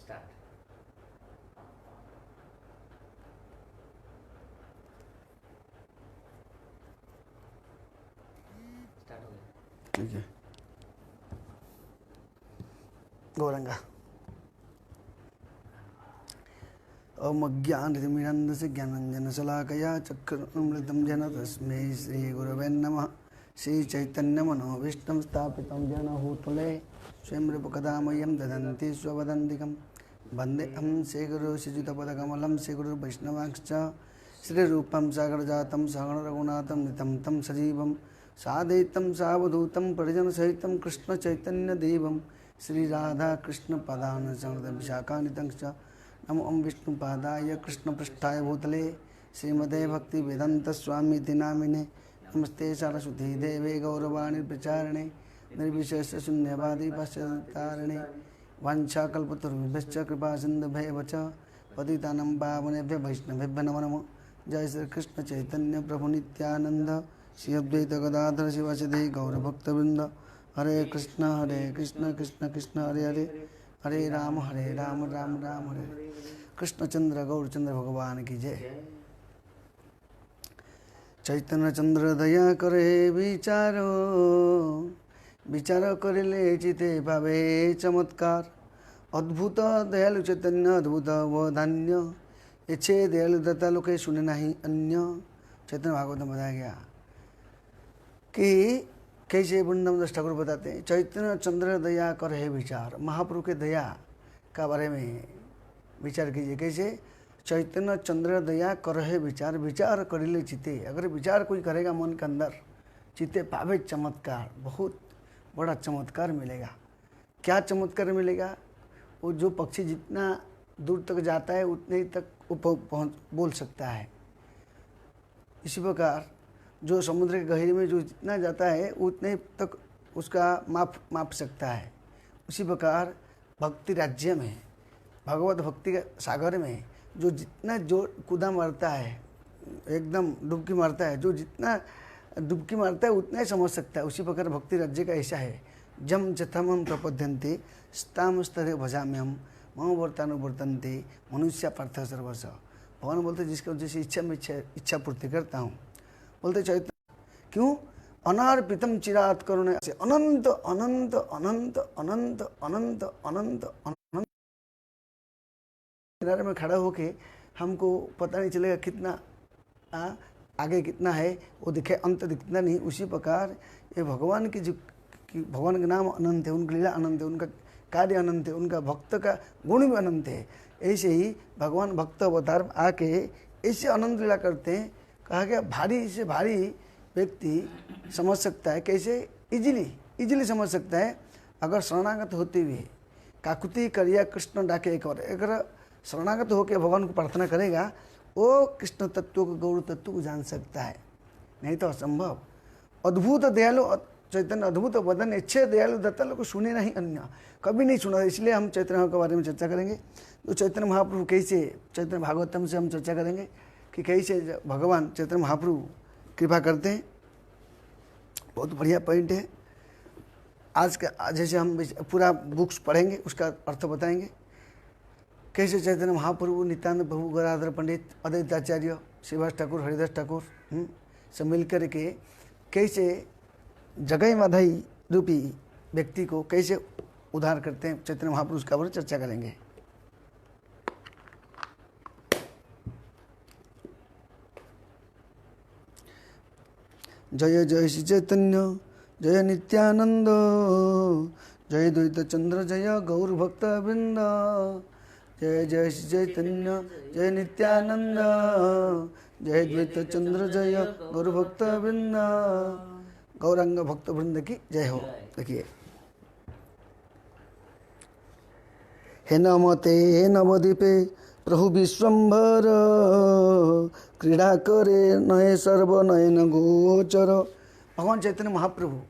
ठीक है। गौरंगा ओम अज्ञानतिमिरन्धस्य ज्ञानाञ्जनशलाकया चक्षुरुन्मिलितं येन तस्मै श्रीगुरवे नमः। श्रीचैतन्यमनोभीष्टं स्थापितं येन भूतले स्वयं रूपकदा मह्यं ददन्ति स्वपदान्तिकं वन्देऽहं श्रीगुरुं श्रीयुतपदकमलं श्रीगुरुवैष्णवांश्च श्रीरूपं सागरजातं सहगणरघुनाथं नितं तं सजीवं साद्वैतं सावधूतं परिजनसहितं कृष्णचैतन्यदेवं श्रीराधाकृष्णपदान् विशाखानितंश्च नमो ओं विष्णुपादाय कृष्णपृष्ठाय भूतले श्रीमते भक्तिवेदान्तस्वामीति नामिने नमस्ते सरस्वती देवे गौरवाणी प्रचारिणे निर्विशेष शून्यवादी पश्चातारिणे वाञ्छाकल्पतरुभ्यश्च कृपा सिन्धुभ्येव च पतितानां पावनेभ्यो वैष्णवेभ्यो नमो नमः। जय श्री कृष्ण चैतन्य प्रभु नित्यानंद श्री अद्वैत गदाधर शिवासदि गौरभक्तवृंद हरे कृष्ण कृष्ण कृष्ण हरे हरे हरे राम राम राम हरे कृष्णचंद्र गौरचंद्र भगवान की जय। चैतन्य चंद्र दया करे विचारो विचार करिले चिते भावे चमत्कार अद्भुत दयालु चैतन्य अद्भुत वधान्य इच्छे दयालु दत्ता लोके सुने नहीं अन्य। चैतन्य भागवत में बताया गया कि कैसे वृंदावन दास ठाकुर बताते हैं चैतन्य चंद्र दया कर है विचार। महाप्रभु के दया का बारे में विचार कीजिए। कैसे चैतन्य चंद्र दया कर है विचार विचार करिले चिते। अगर विचार कोई करेगा मन के अंदर चिते पावे चमत्कार बहुत बड़ा चमत्कार मिलेगा। क्या चमत्कार मिलेगा? वो जो पक्षी जितना दूर तक जाता है उतने ही तक वो पहुँच बोल सकता है। इसी प्रकार जो समुद्र के गहरे में जो जितना जाता है उतने तक उसका माप सकता है। उसी प्रकार भक्ति राज्य में भगवत भक्ति के सागर में जो जितना जो कूदा मारता है एकदम डुबकी मारता है जो जितना डुबकी मारता है उतना ही समझ सकता है। उसी प्रकार भक्ति राज्य का ऐसा है जम जथम प्रपद्यन्ते स्ताम स्तरे भजाम्यहम मम वर्तानुवर्तन्ते मनुष्य पार्थ सर्वस्व। भगवान बोलते जिसका जैसे इच्छा पूर्ति करता हूँ। बोलते चैतन्य क्यों अनार्पितम चिरात करुणे से अनंत अनंत अनंत अनंत अनंत अनंत अनंत किनारे में खड़ा होके हमको पता नहीं चलेगा कितना आगे कितना है वो दिखे अंत दिखता नहीं। उसी प्रकार ये भगवान की जो भगवान का नाम अनंत है उनकी लीला अनंत है उनका कार्य अनंत है उनका भक्त का गुण भी अनंत है। ऐसे ही भगवान भक्त अवतार आके ऐसे अनंत लीला करते हैं। कहा गया भारी से भारी व्यक्ति समझ सकता है। कैसे इजीली समझ सकता है अगर शरणागत होते हुए काकुति करिया कृष्ण डाके एक और अगर शरणागत होकर भगवान को प्रार्थना करेगा वो कृष्ण तत्व को गौर तत्व को जान सकता है। नहीं तो असंभव। अद्भुत दयालु चैतन्य अद्भुत वदन अच्छे दयालु दत्ता लोग को सुने नहीं अन्य कभी नहीं सुना। इसलिए हम चैतन्य के बारे में चर्चा करेंगे। तो चैतन्य महाप्रभु कैसे चैतन्य भागवतम से हम चर्चा करेंगे कि कैसे भगवान चैतन्य महाप्रभु कृपा करते हैं। बहुत बढ़िया पॉइंट है। आज का जैसे हम पूरा बुक्स पढ़ेंगे उसका अर्थ बताएंगे। कैसे चैतन्य महाप्रभु नित्यानंद प्रभु गदाधर पंडित अद्वैताचार्य श्रीवास ठाकुर हरिदास ठाकुर सब मिल कर के कैसे जगह माधाई रूपी व्यक्ति को कैसे उद्धार करते हैं। चैतन्य महापुरुष का बारे चर्चा करेंगे। जय जय श्री चैतन्य जय नित्यानंद जय द्वैत चंद्र जय गौर भक्त वृंद जय जय श्री चैतन्य जय नित्यानंद जय द्वैत चंद्र जय गौर भक्त वृंद गौरांग भक्त वृंद की जय हो। देखिए हे नमते नवद्वीपे प्रभु विश्वम्भर क्रीड़ा करे नये सर्व नयन गोचर। भगवान चैतन्य महाप्रभु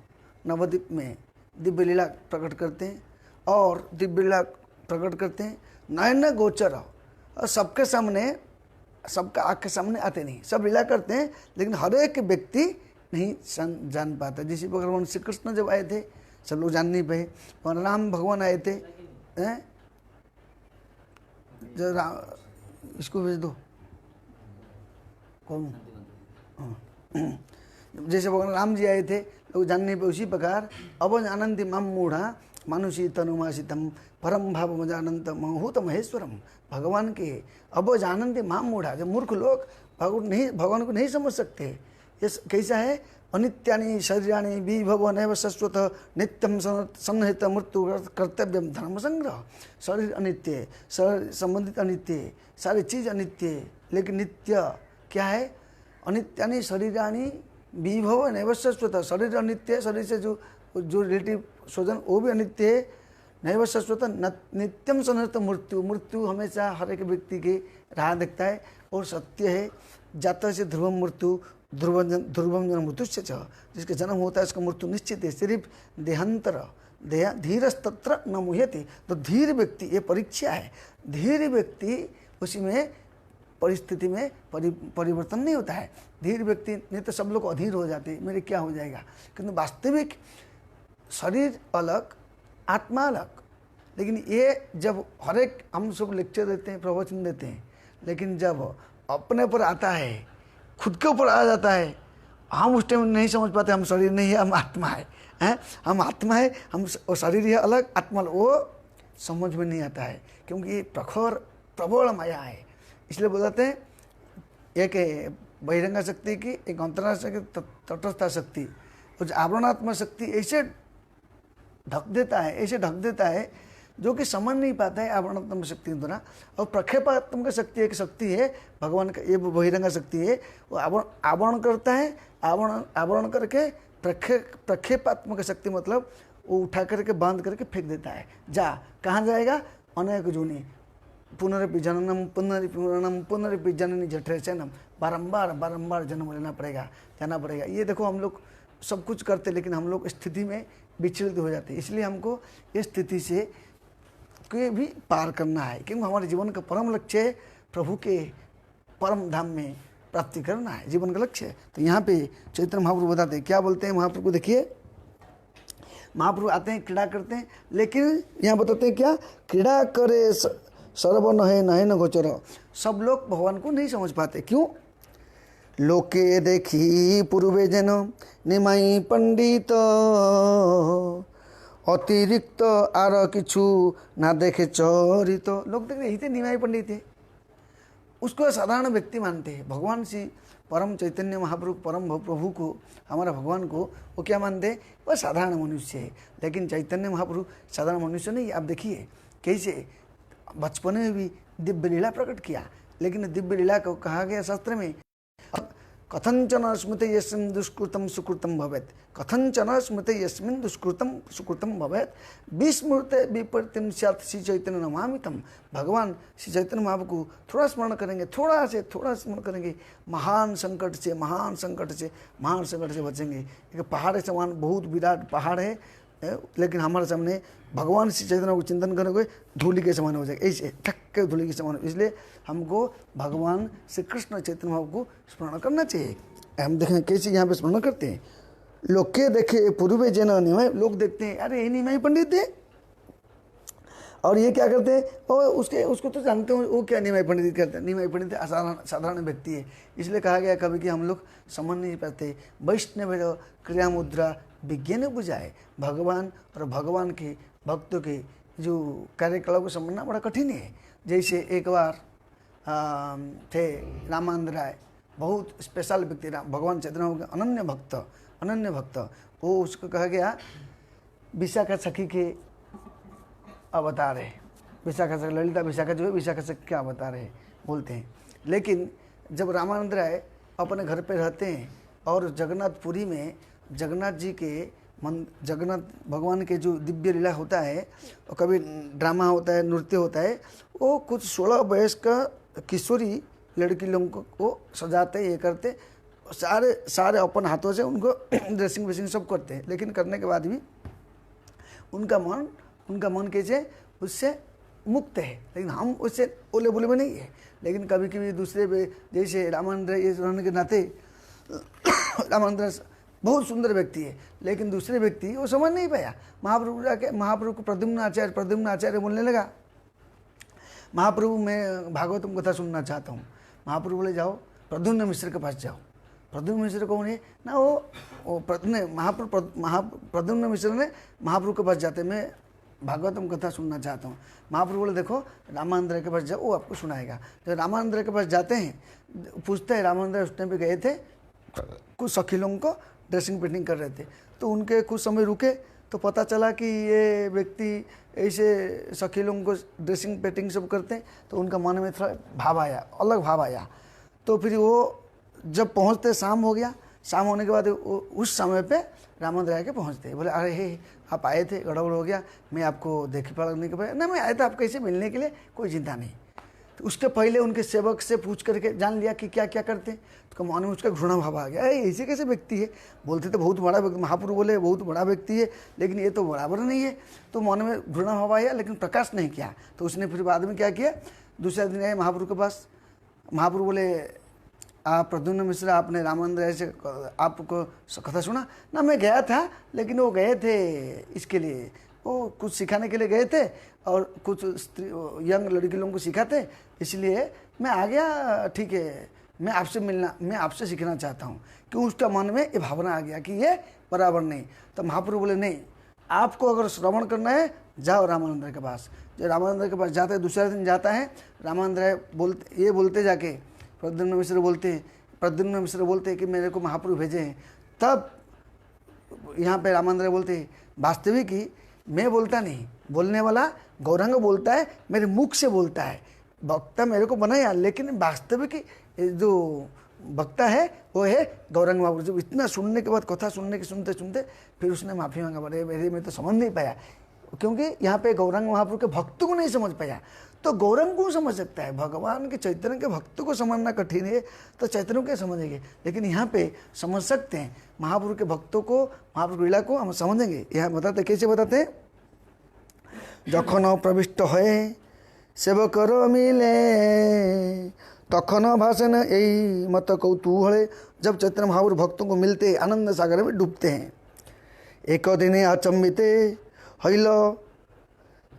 नवद्वीप में दिव्य लीला प्रकट करते हैं और दिव्य लीला प्रकट करते हैं नयन गोचर और सबके सामने सबका आँख के सामने आते नहीं। सब लीला करते हैं लेकिन हर एक व्यक्ति नहीं जान पाता। जिस भगवान श्री कृष्ण जब आए थे सब लोग जान नहीं पाए। राम भगवान आए थे इसको भेज दो कौन। जैसे भगवान राम जी आए थे लोग जानने पे, उसी प्रकार अब जानन्ति माम मूढ़ा मानुषी तनुमासितम परम भाव मजानंत महूत महेश्वरम। भगवान के अब जानन्ति माम मूढ़ा, जो मूर्ख लोग भगवान को नहीं समझ सकते। ये कैसा है, अनित्यानि शरीराणि विभव नैव शाश्वत नित्यम सन्निहित मृत्यु कर्तव्यम धर्म संग्रह। शरीर अनित्य, शरीर संबंधित अनित्य, सारी चीज अनित्य, लेकिन नित्य क्या है, अनित्यानि शरीराणि विभव नैव शाश्वत। शरीर अनित्य, शरीर से जो रिलेटिव स्वजन वो भी अनित्य है। नैव शाश्वत नित्यम सन्निहित मृत्यु, मृत्यु हमेशा हर एक व्यक्ति के राह देखता है। और सत्य है, जाता से ध्रुवम मृत्यु ध्रुवम जन्म मृत्युश्च, जिसका जन्म होता है उसका मृत्यु निश्चित है। सिर्फ देहांतर धीरस्तत्र न मुह्यति। तो धीर व्यक्ति, ये परीक्षा है, धीर व्यक्ति उसी में परिस्थिति में परिवर्तन नहीं होता है। धीर व्यक्ति, नहीं तो सब लोग अधीर हो जाते, मेरे क्या हो जाएगा। किंतु वास्तविक शरीर अलग, आत्मा अलग। लेकिन ये जब हर एक हम सब लेक्चर देते हैं, प्रवचन देते हैं, लेकिन जब अपने पर आता है, खुद के ऊपर आ जाता है, हम उस टाइम नहीं समझ पाते हम शरीर नहीं है, हम आत्मा है, हम आत्मा है, हम शरीर है अलग, आत्मा अलग, वो समझ में नहीं आता है। क्योंकि ये प्रखर प्रबल माया है। इसलिए बोलते हैं एक बहिरंगा शक्ति की, एक अंतराष्ट्रीय तटस्था शक्ति, कुछ आवरणात्मक शक्ति ऐसे ढक देता है, ऐसे ढक देता है जो कि समझ नहीं पाता है आवरणात्मक शक्ति द्वारा। और प्रक्षेपात्मक शक्ति एक शक्ति है भगवान का, ये बहिरंगा शक्ति है, वो आवरण करता है, आवरण करके प्रक्षेपात्मक शक्ति मतलब वो उठा करके बांध करके फेंक देता है। जा कहाँ जाएगा, अनेक जोनि, पुनरपि जननम पुनरपि मरणम पुनरपि जननी जठरे चैनम, बारंबार बारंबार जन्म लेना पड़ेगा, जाना पड़ेगा। ये देखो हम लोग सब कुछ करते, लेकिन हम लोग स्थिति में विचलित हो जाते हैं। इसलिए हमको इस स्थिति से के भी पार करना है, क्योंकि हमारे जीवन का परम लक्ष्य है प्रभु के परम धाम में प्राप्ति करना है, जीवन का लक्ष्य है। तो यहाँ पे चैतन्य महाप्रभु बताते हैं, क्या बोलते हैं महाप्रभु को देखिए। महाप्रभु आते हैं, क्रीड़ा करते हैं, लेकिन यहाँ बताते हैं क्या, क्रीड़ा करे सर्व नहे नहे न गोचर। सब लोग भगवान को नहीं समझ पाते, क्यों। लोके देखी पूर्वे जन निमाई पंडित अतिरिक्त आर किछु ना देखे चरित। लोग देख रहे थे निमाई पंडित है, उसको साधारण व्यक्ति मानते हैं। भगवान श्री परम चैतन्य महाप्रभु परम प्रभु को, हमारा भगवान को वो क्या मानते हैं, वह साधारण मनुष्य है। लेकिन चैतन्य महाप्रभु साधारण मनुष्य नहीं। आप देखिए कैसे बचपन में भी दिव्य लीला प्रकट किया, लेकिन दिव्य लीला को कहा गया शास्त्र में, कथंचन स्मृति यस्मिन् दुष्कृतम सुकृतम भवेत्, कथंचन स्मृति यस्मिन् दुष्कृतम सुकृतम भवेत्, विस्मृते विपर्तिम स्यात् श्री चैतन्य नमामितम। भगवान श्री चैतन्य महाप्रभु को थोड़ा स्मरण करेंगे, थोड़ा स्मरण करेंगे, महान संकट से बचेंगे। एक पहाड़ के समान बहुत विराट पहाड़ है, लेकिन हमारे सामने भगवान श्री चैतन्य को चिंतन करेंगे, धूलि के समान हो जाएगा, ऐसे ठक्के धूलि के समान। इसलिए हमको भगवान श्री कृष्ण चैतन्य महाप्रभु को स्मरण करना चाहिए। हम देखें कैसे यहाँ पे स्मरण करते हैं। लोग के देखे पूर्वे जन निमाई, लोग देखते हैं अरे ये निमाई पंडित है, और ये क्या करते हैं, और उसको तो जानते हो वो क्या निमाई पंडित करते हैं। निमाई पंडित साधारण व्यक्ति है। इसलिए कहा गया कभी कि हम लोग समझ नहीं पाते। वैष्णव क्रिया मुद्रा विज्ञान बुझाए। भगवान और भगवान के भक्तों के जो कार्यकलाप को समझना बड़ा कठिन है। जैसे एक बार थे रामानंद राय, बहुत स्पेशल व्यक्ति, भगवान चैतन्य अनन्य भक्त। वो उसको कहा गया विशाखा सखी के अवतार है। विशाखा सखी, ललिता विशाखा जो है विशाखा सखी के अवतार है बोलते हैं। लेकिन जब रामानंद राय अपने घर पे रहते हैं और जगन्नाथपुरी में जगन्नाथ जी के जगन्नाथ भगवान के जो दिव्य लीला होता है, और कभी ड्रामा होता है, नृत्य होता है, वो कुछ 16 वयस्क किशोरी लड़की लोगों को सजाते, ये करते, सारे अपन हाथों से उनको ड्रेसिंग वेसिंग सब करते हैं। लेकिन करने के बाद भी उनका मन कैसे उससे मुक्त है, लेकिन हम उससे ओले बोले में नहीं है। लेकिन कभी कभी दूसरे जैसे रामानंद राय रहने के नाते रामानंद राय बहुत सुंदर व्यक्ति है, लेकिन दूसरे व्यक्ति वो समझ नहीं पाया। महाप्रभु को प्रद्युम्न आचार्य बोलने लगा। महाप्रभु मैं भागवतम कथा सुनना चाहता हूँ। महाप्रभु बोले जाओ प्रद्युम्न मिश्र के पास जाओ। प्रद्युम्न मिश्र कौन है ना, वो प्रद्युम्न मिश्र ने महाप्रभु के पास जाते, मैं भागवतम कथा सुनना चाहता हूँ। महाप्रभु बोले देखो रामानंद राय के पास जाओ, वो आपको सुनाएगा। जब रामानंद राय के पास जाते हैं, पूछते हैं, रामानंद राय उस टाइम पे गए थे, कुछ सखी लोगों को ड्रेसिंग पेंटिंग कर रहे थे, तो उनके कुछ समय रुके तो पता चला कि ये व्यक्ति ऐसे सखी लोगों को ड्रेसिंग पेंटिंग सब करते हैं, तो उनका मन में थोड़ा भाव आया, अलग भाव आया। तो फिर वो जब पहुँचते शाम हो गया, शाम होने के बाद उस समय पे रामानंद राय के पहुँचते, बोले अरे हे आप आए थे, गड़बड़ हो गया, मैं आपको देख पड़ने के बाद ना, मैं आया था आपको ऐसे मिलने के लिए, कोई चिंता नहीं। तो उसके पहले उनके सेवक से पूछ करके जान लिया कि क्या क्या करते हैं, तो मन में उसका घृणा भाव आ गया, ऐसे कैसे व्यक्ति है, बोलते तो बहुत बड़ा व्यक्ति, महाप्रभु बोले बहुत बड़ा व्यक्ति है, लेकिन ये तो बराबर नहीं है। तो मन में घृणा भाव आया, लेकिन प्रकाश नहीं किया। तो उसने फिर बाद में क्या किया, दूसरे दिन आए महाप्रभु के पास। महाप्रभु बोले आप प्रद्युम्न मिश्र, आपने रामानंद राय से आपको कथा सुना ना? मैं गया था, लेकिन वो गए थे इसके लिए, वो कुछ सिखाने के लिए गए थे और कुछ यंग लड़की लोगों को सिखाते, इसलिए मैं आ गया। ठीक है, मैं आपसे मिलना, मैं आपसे सीखना चाहता हूँ। क्यों? उसका मन में ये भावना आ गया कि ये बराबर नहीं। तो महाप्रभु बोले नहीं, आपको अगर श्रवण करना है जाओ रामानंद राय के पास। जब रामानंद राय के पास जाते, दूसरे दिन जाता है, रामानंद राय बोलते जाके प्रद्युम्न मिश्र बोलते हैं कि मेरे को महाप्रभु भेजे हैं। तब यहाँ पे रामानंद राय बोलते हैं वास्तविक ही मैं बोलता नहीं, बोलने वाला गौरांग बोलता है, मेरे मुख से बोलता है, वक्ता मेरे को बनाया, लेकिन वास्तविक जो वक्ता है वो है गौरांग महाप्रभु। जब इतना सुनने के बाद, कथा सुनते सुनते फिर उसने माफ़ी मांगा, बोले मेरे में तो समझ नहीं पाया, क्योंकि यहाँ पे गौरांग महाप्रभु के भक्तों को नहीं समझ पाया। तो गौरांग को समझ सकता है, भगवान के चैतन्य के भक्तों को समझना कठिन है, तो चैतन्य के समझेंगे, लेकिन यहाँ पे समझ सकते हैं महाप्रभु के भक्तों को, महाप्रभु लीला को हम समझेंगे। यहाँ बताते कैसे बताते हैं, जखन प्रविष्ट है सेवकर मिले तखन भाषण यही मत कौतूहले। जब चैतन्य महाप्रभु भक्तों को मिलते आनंद सागर में डूबते हैं। एक दिन अचंबिते हईल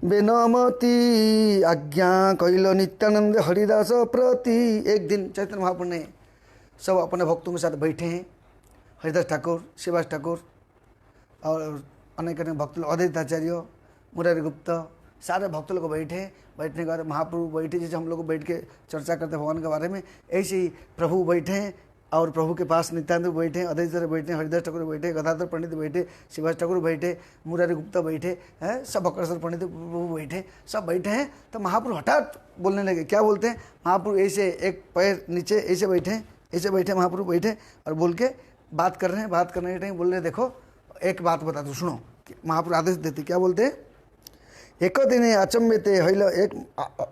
बेनमती आज्ञा कहिल नित्यानंद हरिदास प्रति। एक दिन चैतन्य महाप्रभु ने सब अपने भक्तों के साथ बैठे हैं, हरिदास ठाकुर, शिवास ठाकुर और अनेक अनेक भक्त लोग, अद्वैत आचार्य, मुरारी गुप्ता, सारे भक्त लोग बैठे। बैठने के बाद महाप्रभु बैठे, जैसे हम लोग बैठ के चर्चा करते हैं भगवान के बारे में, ऐसे ही प्रभु बैठे हैं और प्रभु के पास नित्यानंद बैठे, अद्वैत बैठे, हरिदास ठाकुर बैठे, गदाधर पंडित बैठे, शिवास ठाकुर बैठे, मुरारी गुप्ता बैठे हैं, सब बकरसर पंडित प्रभु बैठे, सब बैठे हैं। तो महाप्रभु हठात बोलने लगे। क्या बोलते हैं? महाप्रभु ऐसे एक पैर नीचे ऐसे बैठे महाप्रभु बैठे और बोल के बात कर रहे हैं। बात करने के टाइम बोल रहे देखो एक बात बता दो, सुनो। महाप्रभु आदेश देते, क्या बोलते हैं? एक दिन अचंबिते हईल, एक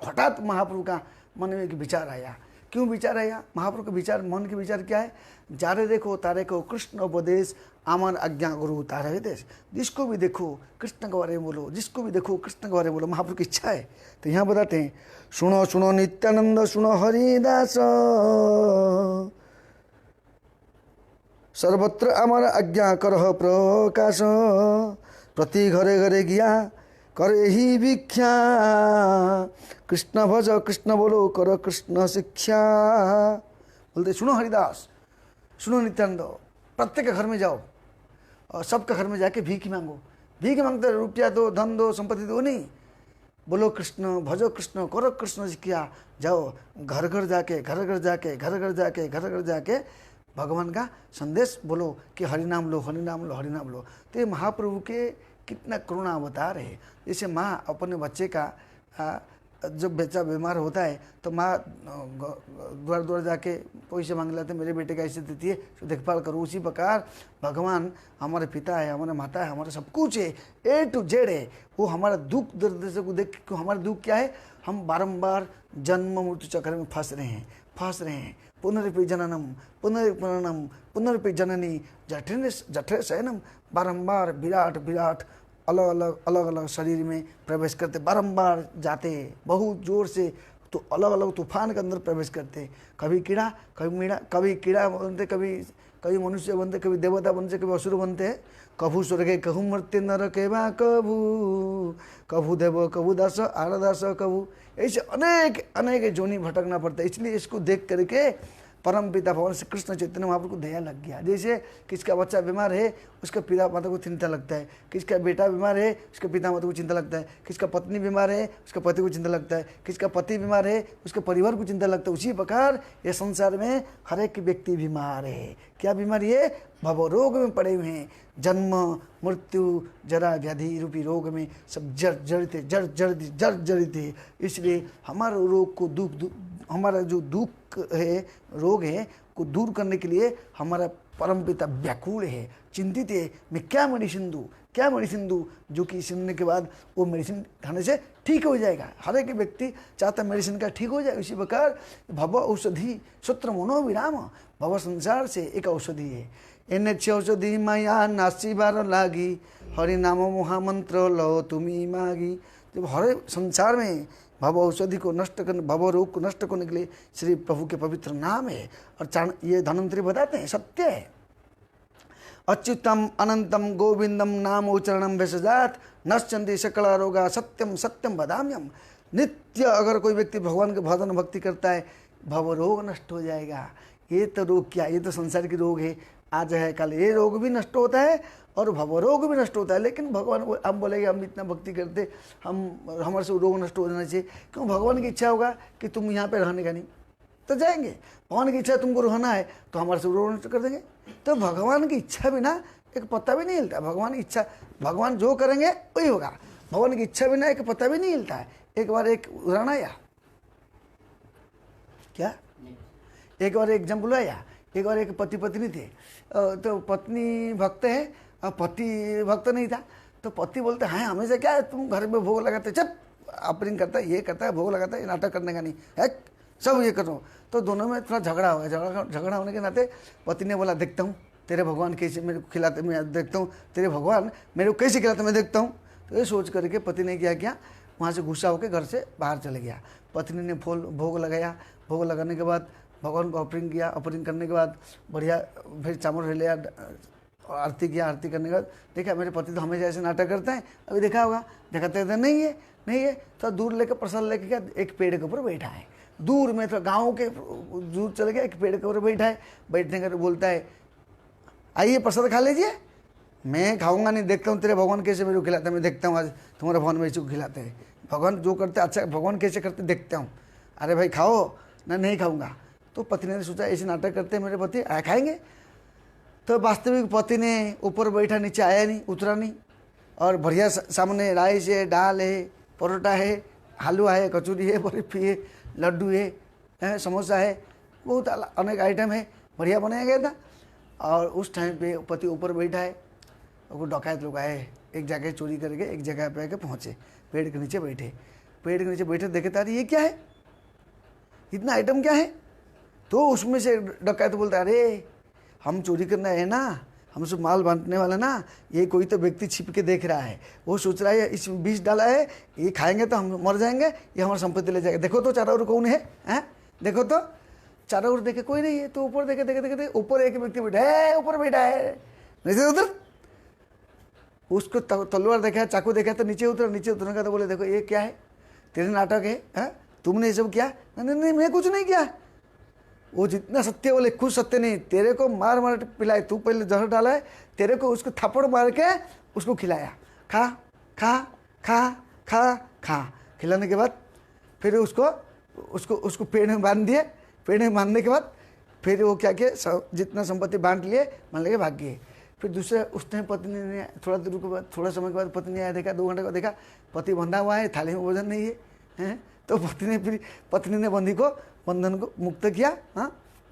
हठात महाप्रभु का मन में एक विचार आया। क्यों विचार आया? महाप्रभु का विचार, मन के विचार क्या है? जारे देखो तारे को कृष्ण उपदेश, आमन आज्ञा गुरु तारे देश। जिसको भी देखो कृष्ण के बारे में बोलो, जिसको भी देखो कृष्ण के बारे में बोलो, महाप्रभु की इच्छा है। तो यहाँ बताते हैं, सुनो सुनो नित्यानंद, सुनो हरिदास, सर्वत्र अमर आज्ञा करह प्रकाश, प्रति घरे घरे गया करे ही भिक्षा, कृष्ण भज कृष्ण बोलो कर कृष्ण शिक्षा। बोलते सुनो हरिदास, सुनो नित्यानंद, प्रत्येक घर में जाओ और सबके घर में जाके भीख मांगो। भीख मांगते रुपया दो, धन दो, संपत्ति दो नहीं, बोलो कृष्ण, भजो कृष्ण, करो कृष्ण शिक्षा। जाओ घर घर जाके भगवान का संदेश बोलो कि हरिनाम लो, हरिनाम लो, हरिनाम लो। तो ये महाप्रभु के कितना करुणा अवतार है। जैसे माँ अपने बच्चे का जब बच्चा बीमार होता है तो माँ द्वार द्वार जाके पैसे मांग लेते, मेरे बेटे का ऐसे देती है तो देखभाल करो। उसी प्रकार भगवान हमारे पिता है, हमारे माता है, हमारे सब कुछ है, A to Z है। वो हमारा दुख दर्द से को देख, हमारा दुख क्या है? हम बारंबार जन्म मृत्यु चक्र में फंस रहे हैं। पुनरपि जननम पुनर्परणम पुनरपि जननी जठरे शयनम। बारंबार विराट अलग अलग शरीर में प्रवेश करते, बारंबार जाते बहुत जोर से, तो अलग अलग तूफान के अंदर प्रवेश करते। कभी कीड़ा, कभी मीड़ा, कभी कीड़ा बोलते, कभी कभी मनुष्य बनते, कभी देवता बनते, कभी असुर बनते हैं। कभू स्वर्गे कहू मर्त्य नर के बा कभू, कभू देव कभू दास आरदास कभू, ऐसे अनेक अनेक जोनी भटकना पड़ता है। इसलिए इसको देख करके परम पिता भगवान श्री कृष्ण चैतन्य महाप्रभु को दया लग गया। जैसे किसका बच्चा बीमार है, उसका पिता माता को चिंता लगता है, किसका बेटा बीमार है, उसके पिता माता को चिंता लगता है, किसका पत्नी बीमार है, उसका पति को चिंता लगता है, किसका पति बीमार है, उसके परिवार को चिंता लगता है। उसी प्रकार ये संसार में हर एक व्यक्ति बीमार है। क्या बीमारी है? भव रोग में पड़े हुए हैं। जन्म मृत्यु जरा व्याधि रूपी रोग में सब जर्जरित है। इसलिए हमारा रोग को हमारा जो दुख है, रोग है, को दूर करने के लिए हमारा परम पिता व्याकुल है, चिंतित है। मैं क्या मेडिसिन दूँ, क्या मेडिसिन दूँ, जो कि सुनने के बाद वो मेडिसिन खाने से ठीक हो जाएगा। हर एक व्यक्ति चाहता मेडिसिन का ठीक हो जाए। इसी प्रकार भव औषधि सूत्र मनोविराम, भव संसार से एक औषधि है। एने औषधि माया नासी बार लागी, हरि नाम महामंत्र लो तुम्ही मागी। जब हर संसार में भव औषधि को नष्ट करने, भव रोग को नष्ट करने के लिए श्री प्रभु के पवित्र नाम है। और ये धन्वंतरी बताते हैं, सत्य है। अच्युतम अनंतम गोविंदम नाम उच्चारणम भेषजात नश्चंदी सकला रोगा सत्यम सत्यम बदाम्यम। नित्य अगर कोई व्यक्ति भगवान के भजन भक्ति करता है, भव रोग नष्ट हो जाएगा। ये तो रोग क्या, ये तो संसार के रोग है, आज है कल ये रोग भी नष्ट होता है और भव रोग भी नष्ट होता है। लेकिन भगवान को हम बोलेंगे हम इतना भक्ति करते, हमारे से रोग नष्ट हो जाना चाहिए। क्यों? भगवान की इच्छा होगा कि तुम यहाँ पे रहने का नहीं तो जाएंगे। भगवान की इच्छा तुमको रहना है तो हमारे से रोग नष्ट कर देंगे। तो भगवान की इच्छा बिना एक पत्ता भी नहीं हिलता। भगवान की इच्छा, भगवान जो करेंगे वही होगा। भगवान की इच्छा बिना एक पत्ता भी नहीं हिलता है। एक बार एक उदाहरण आया, क्या एक बार एक एग्जाम्पल आया। एक बार एक पति पत्नी थे, तो पत्नी भक्त है और पति भक्त नहीं था। तो पति बोलते हैं हमेशा क्या है, तुम घर में भोग लगाते, चप ऑपरिंग करता है, ये करता है, भोग लगाता है, नाटक करने का नहीं है, सब ये करो। तो दोनों में थोड़ा झगड़ा हो गया। झगड़ा होने के नाते पति ने बोला देखता हूँ तेरे भगवान कैसे मेरे को खिलाते, मैं देखता हूँ तेरे भगवान मेरे को कैसे खिलाते, मैं देखता हूँ। तो ये सोच करके पति ने क्या किया, वहाँ से गुस्सा होकर घर से बाहर चले गया। पत्नी ने भोग लगाया। भोग लगाने के बाद भगवान को ऑफरिंग किया। ऑफरिंग करने के बाद बढ़िया फिर चावल लिया, आरती किया। आरती करने के बाद देखा मेरे पति तो हमेशा ऐसे नाटक करते हैं, अभी देखा होगा, दिखाते थे नहीं है। तो दूर लेकर प्रसाद लेके गया, एक पेड़ के ऊपर बैठा है। दूर में तो गाँव के दूर चले गया, एक पेड़ के ऊपर बैठा है। बैठने का बोलता है आइए प्रसाद खा लीजिए। मैं खाऊंगा नहीं, देखता हूँ तेरे भगवान कैसे मेरे को खिलाते हैं, मैं देखता हूँ आज तुम्हारे भगवान मेरे को खिलाते हैं। भगवान जो करते अच्छा, भगवान कैसे करते देखता हूँ। अरे भाई खाओ ना, नहीं खाऊंगा। तो पत्नी ने सोचा ऐसे नाटक करते हैं मेरे पति, आया खाएंगे। तो वास्तविक पति ने ऊपर बैठा, नीचे आया नहीं, उतरा नहीं। और बढ़िया सामने राइस है, दाल है, परोठा है, हलवा है, कचौरी है, बर्फी है, लड्डू है, समोसा है, बहुत अनेक आइटम है, बढ़िया बनाया गया था। और उस टाइम पे पति ऊपर बैठा है। वो डकैत लोग आए, एक जगह चोरी करके एक जगह पे आके पहुँचे, पेड़ के नीचे बैठे। पेड़ के नीचे बैठे देखे तारी ये क्या है, इतना आइटम क्या है। तो उसमें से डकैत बोलता है अरे हम चोरी करना है ना, हम सब माल बांटने वाला ना, ये कोई तो व्यक्ति छिप के देख रहा है, वो सोच रहा है इस बीज डाला है, ये खाएंगे तो हम मर जाएंगे, ये हमारी संपत्ति ले जाएगा। देखो तो चारों ओर कौन है, देखो तो चारों ओर देखे कोई नहीं है। तो ऊपर देखे देखे देखे ऊपर एक व्यक्ति बैठा है, ऊपर बैठा है, नीचे उधर उसको तलवार देखा, चाकू देखा, तो नीचे उतर। नीचे उतरने का तो बोले देखो ये क्या है, तेरे नाटक है, तुमने ये सब किया। नहीं मैं कुछ नहीं किया। वो जितना सत्य बोले कुछ सत्य नहीं, तेरे को मार मार पिलाए, तू पहले जहर डाला है, तेरे को उसको थप्पड़ मार के उसको खिलाया, खा खा खा खा खा। खिलाने के बाद फिर उसको पेड़ में बांध दिए। पेड़ में बांधने के बाद फिर वो क्या किया, जितना संपत्ति बांट लिए, मान लेके भाग गए। फिर दूसरे उस टाइम पत्नी ने थोड़ा समय के बाद पत्नी आया, देखा 2 घंटे को देखा पति बंधा हुआ है, थाली में भोजन नहीं है। तो पत्नी ने बंदी को बंधन को मुक्त किया।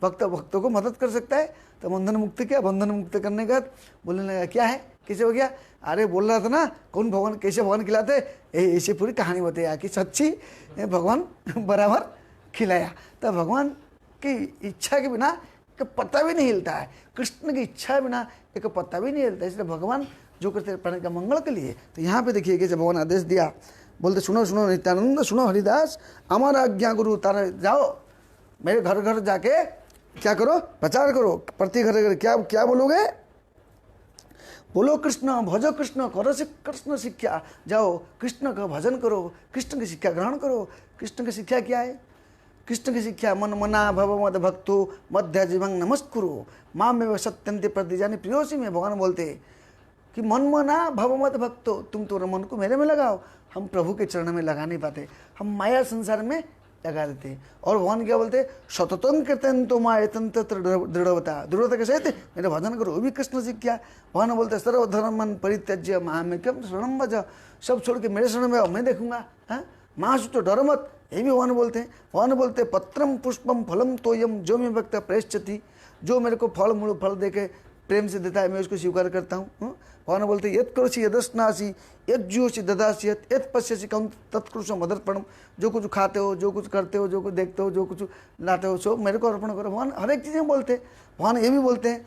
भक्तों को मदद कर सकता है तो बंधन मुक्त किया। बंधन मुक्त करने के बाद बोलने लगा क्या है, कैसे हो गया, अरे बोल रहा था ना कौन भगवान कैसे भगवान खिलाते, ऐसे पूरी कहानी बताया कि सच्ची भगवान बराबर खिलाया। तो भगवान की इच्छा के बिना एक पत्ता भी नहीं हिलता है, कृष्ण की इच्छा बिना एक पत्ता भी नहीं हिलता। इसलिए भगवान जो करते प्राणी का मंगल के लिए। तो यहाँ पे देखिए कि जब भगवान आदेश दिया, बोलते सुनो सुनो नित्यानंद, सुनो हरिदास, हमारा आज्ञा गुरु, तारा जाओ मेरे घर घर जाके क्या करो, प्रचार करो, प्रति घर घर क्या क्या बोलोगे, बोलो कृष्ण, भजो कृष्ण, करो कृष्ण शिक्षा, जाओ कृष्ण का भजन करो, कृष्ण की शिक्षा ग्रहण करो। कृष्ण की शिक्षा क्या है? कृष्ण की शिक्षा मन मना भव मद भक्तो मध्य जीवंग नमस्कुरु माँ में सत्यंते प्रतिजानी प्रियोसी में। भगवान बोलते कि मन मना भव मद भक्तो, तुम तो मन को मेरे में लगाओ। हम प्रभु के चरण में लगा नहीं पाते, हम माया संसार में लगा देते। और भगवान क्या बोलते, सततम कीर्तन तो माए तंत्र दृढ़वता, दृढ़ता कैसे थे, मेरा भजन करो, वो भी कृष्ण शिक्षा। भगवान बोलते सर्वधर्मन परित्यज्य मामेकम शरणम भज, सब छोड़ के मेरे शरण में आओ, मैं देखूंगा। हाँ, माँ तो डरो मत, ये भी भगवान बोलते हैं। भगवान बोलते पत्रम पुष्पम फलम तोयम जो मैं भक्त प्रेष्यति, जो मेरे को फल मूल फल दे के प्रेम से देता है मैं उसको स्वीकार करता हूँ। भगवान बोलते यद करोसी यदस्नासी यद जुओसी ददासी यद पश्यसी कौन तत्कृष्ण मदर्पणम, जो कुछ खाते हो, जो कुछ करते हो, जो कुछ देखते हो, जो कुछ लाते हो, सो मेरे को अर्पण करो। भगवान हर एक चीज़ें बोलते हैं। भगवान ये भी बोलते हैं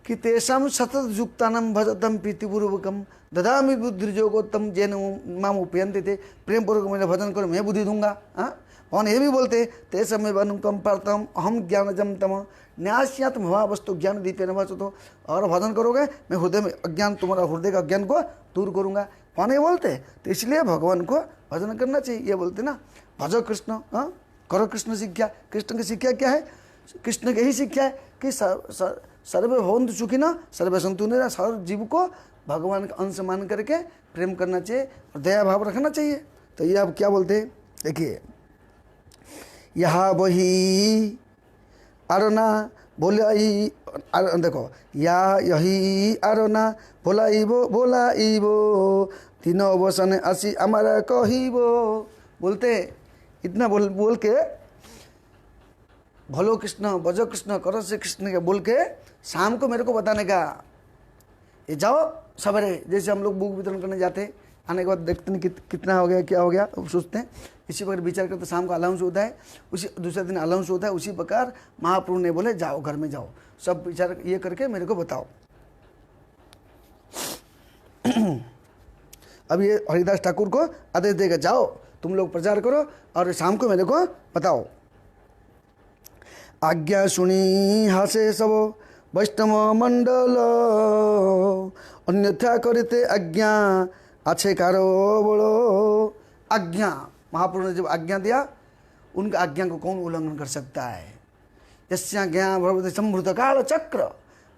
कि तेषाम सतत युक्तानम भजतम प्रीतिपूर्वकम ददामि बुद्धिर्योगोत्तम जैन माम उपयंते थे, प्रेम पूर्वक मेरा भजन करो, मैं बुद्धि दूंगा। हाँ, भगवान ये भी बोलते ते समय अनुकम पार्थम अहम ज्ञानजम तम न्यास्यात भवा वस्तु ज्ञान दीपे न तो, और भजन करोगे मैं हृदय में अज्ञान, तुम्हारा हृदय का अज्ञान को दूर करूंगा। भगवान ये बोलते, तो इसलिए भगवान को भजन करना चाहिए। ये बोलते ना, भजो कृष्ण, हाँ करो कृष्ण शिक्षा। कृष्ण की शिक्षा क्या है? कृष्ण की यही शिक्षा है कि सर्वे भवन्तु सुखिनः सर्वे सन्तु निरामयाः, हर जीव को भगवान का अंश मान करके प्रेम करना चाहिए और दया भाव रखना चाहिए। तो ये आप क्या बोलते हैं, देखिए यहाँ वही आरोना बोलाई, देखो या यही आरोना बोलाइबो तीन अवसन आसी हमारा कहिबो, बोलते इतना बोल के भलो कृष्ण भजो कृष्ण करो से कृष्ण के बोल के शाम को मेरे को बताने का, ये जाओ सवेरे, जैसे हम लोग बुक वितरण करने जाते हैं, आने के बाद देखते हैं कितना हो गया, क्या हो गया, अब सोचते हैं, इसी प्रकार विचार करते शाम को अलाउंस होता है, उसी दूसरे दिन अलाउंस होता है। उसी प्रकार महाप्रभु ने बोले जाओ घर में जाओ, सब विचार ये करके मेरे को बताओ। अब ये हरिदास ठाकुर को आदेश देगा, जाओ तुम लोग प्रचार करो और शाम को मेरे को बताओ। आज्ञा सुनी हासे सब वैष्णव मंडल अन्यथा करते आज्ञा अच्छे कारो बोलो। आज्ञा, महाप्रभु ने जब आज्ञा दिया, उनका आज्ञा को कौन उल्लंघन कर सकता है? यस्या ज्ञा भगवती संभृत काल चक्र,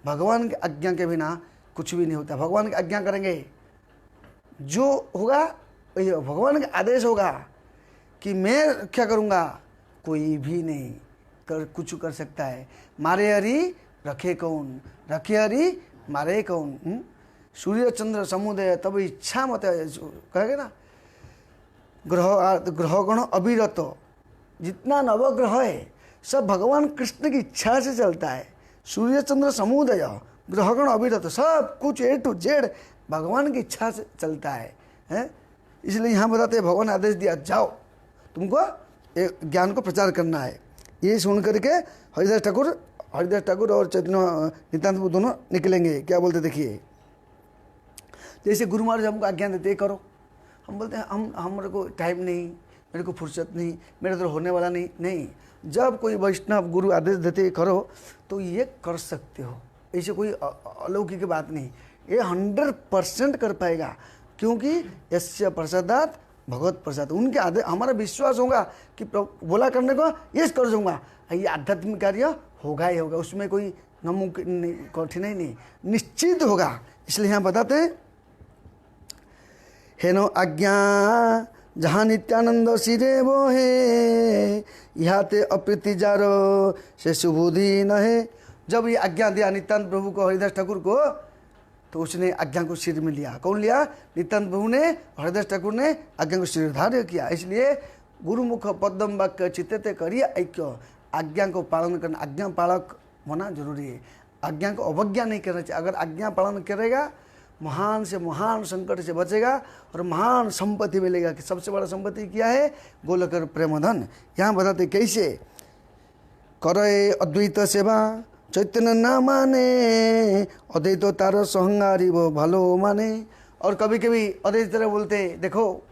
भगवान की आज्ञा के बिना कुछ भी नहीं होता। भगवान की आज्ञा करेंगे, जो होगा भगवान का आदेश होगा कि मैं क्या करूँगा, कोई भी नहीं कुछ कर सकता है। मारे हरि रखे कौन, रखे हरि मारे कौन। सूर्य चंद्र समुदय तब इच्छा मत कहेंगे ना, ग्रहगण अविरत, जितना नवग्रह है सब भगवान कृष्ण की इच्छा से चलता है। सूर्य चंद्र समुदय ग्रहगण अविरत, सब कुछ ए टू जेड भगवान की इच्छा से चलता है। इसलिए यहाँ बताते हैं भगवान आदेश दिया, जाओ तुमको ज्ञान को प्रचार करना है। ये सुन करके हरिदास ठाकुर और चैतन्य नित्यानंद प्रभु दोनों निकलेंगे। क्या बोलते देखिए, जैसे गुरु महाराज हमको आज्ञा देते करो, हम बोलते हैं हमारे को टाइम नहीं, मेरे को फुर्सत नहीं, मेरे तो होने वाला नहीं। जब कोई वैष्णव गुरु आदेश देते करो तो ये कर सकते हो, ऐसे कोई अलौकिक बात नहीं, ये 100% कर पाएगा, क्योंकि यस्य प्रसादात भगवत प्रसाद, उनके आदेश हमारा विश्वास होगा कि बोला करने को ये कर दूंगा, ये आध्यात्मिक कार्य होगा ही होगा, उसमें कोई नामुमकिन नहीं, कठिनाई नहीं, निश्चित होगा। इसलिए यहाँ बताते हैं, हेनो आज्ञा जहाँ नित्यानंद सिरे वो है, यहाँ ते अप्रीति जारो से सुबुद्धि न है। जब ये आज्ञा दिया नित्यानंद प्रभु को, हरिदास ठाकुर को, तो उसने आज्ञा को सिर में लिया। कौन लिया? नित्यानंद प्रभु ने, हरिदास ठाकुर ने आज्ञा को सिरधार्य किया। इसलिए गुरुमुख पद्म वाक्य चित्ते करिए ऐक्य, आज्ञा को पालन करना, आज्ञा पालक होना जरूरी है। आज्ञा को अवज्ञा नहीं करना चाहिए। अगर आज्ञा पालन करेगा, महान से महान संकट से बचेगा और महान संपत्ति मिलेगा। कि सबसे बड़ा संपत्ति क्या है? गोलकर प्रेमधन। यहाँ बताते कैसे, करे अद्वैत सेवा चैतन्य न माने, अद्वैत तार सहंगारी वो भलो माने। और कभी कभी अद्वैत बोलते, देखो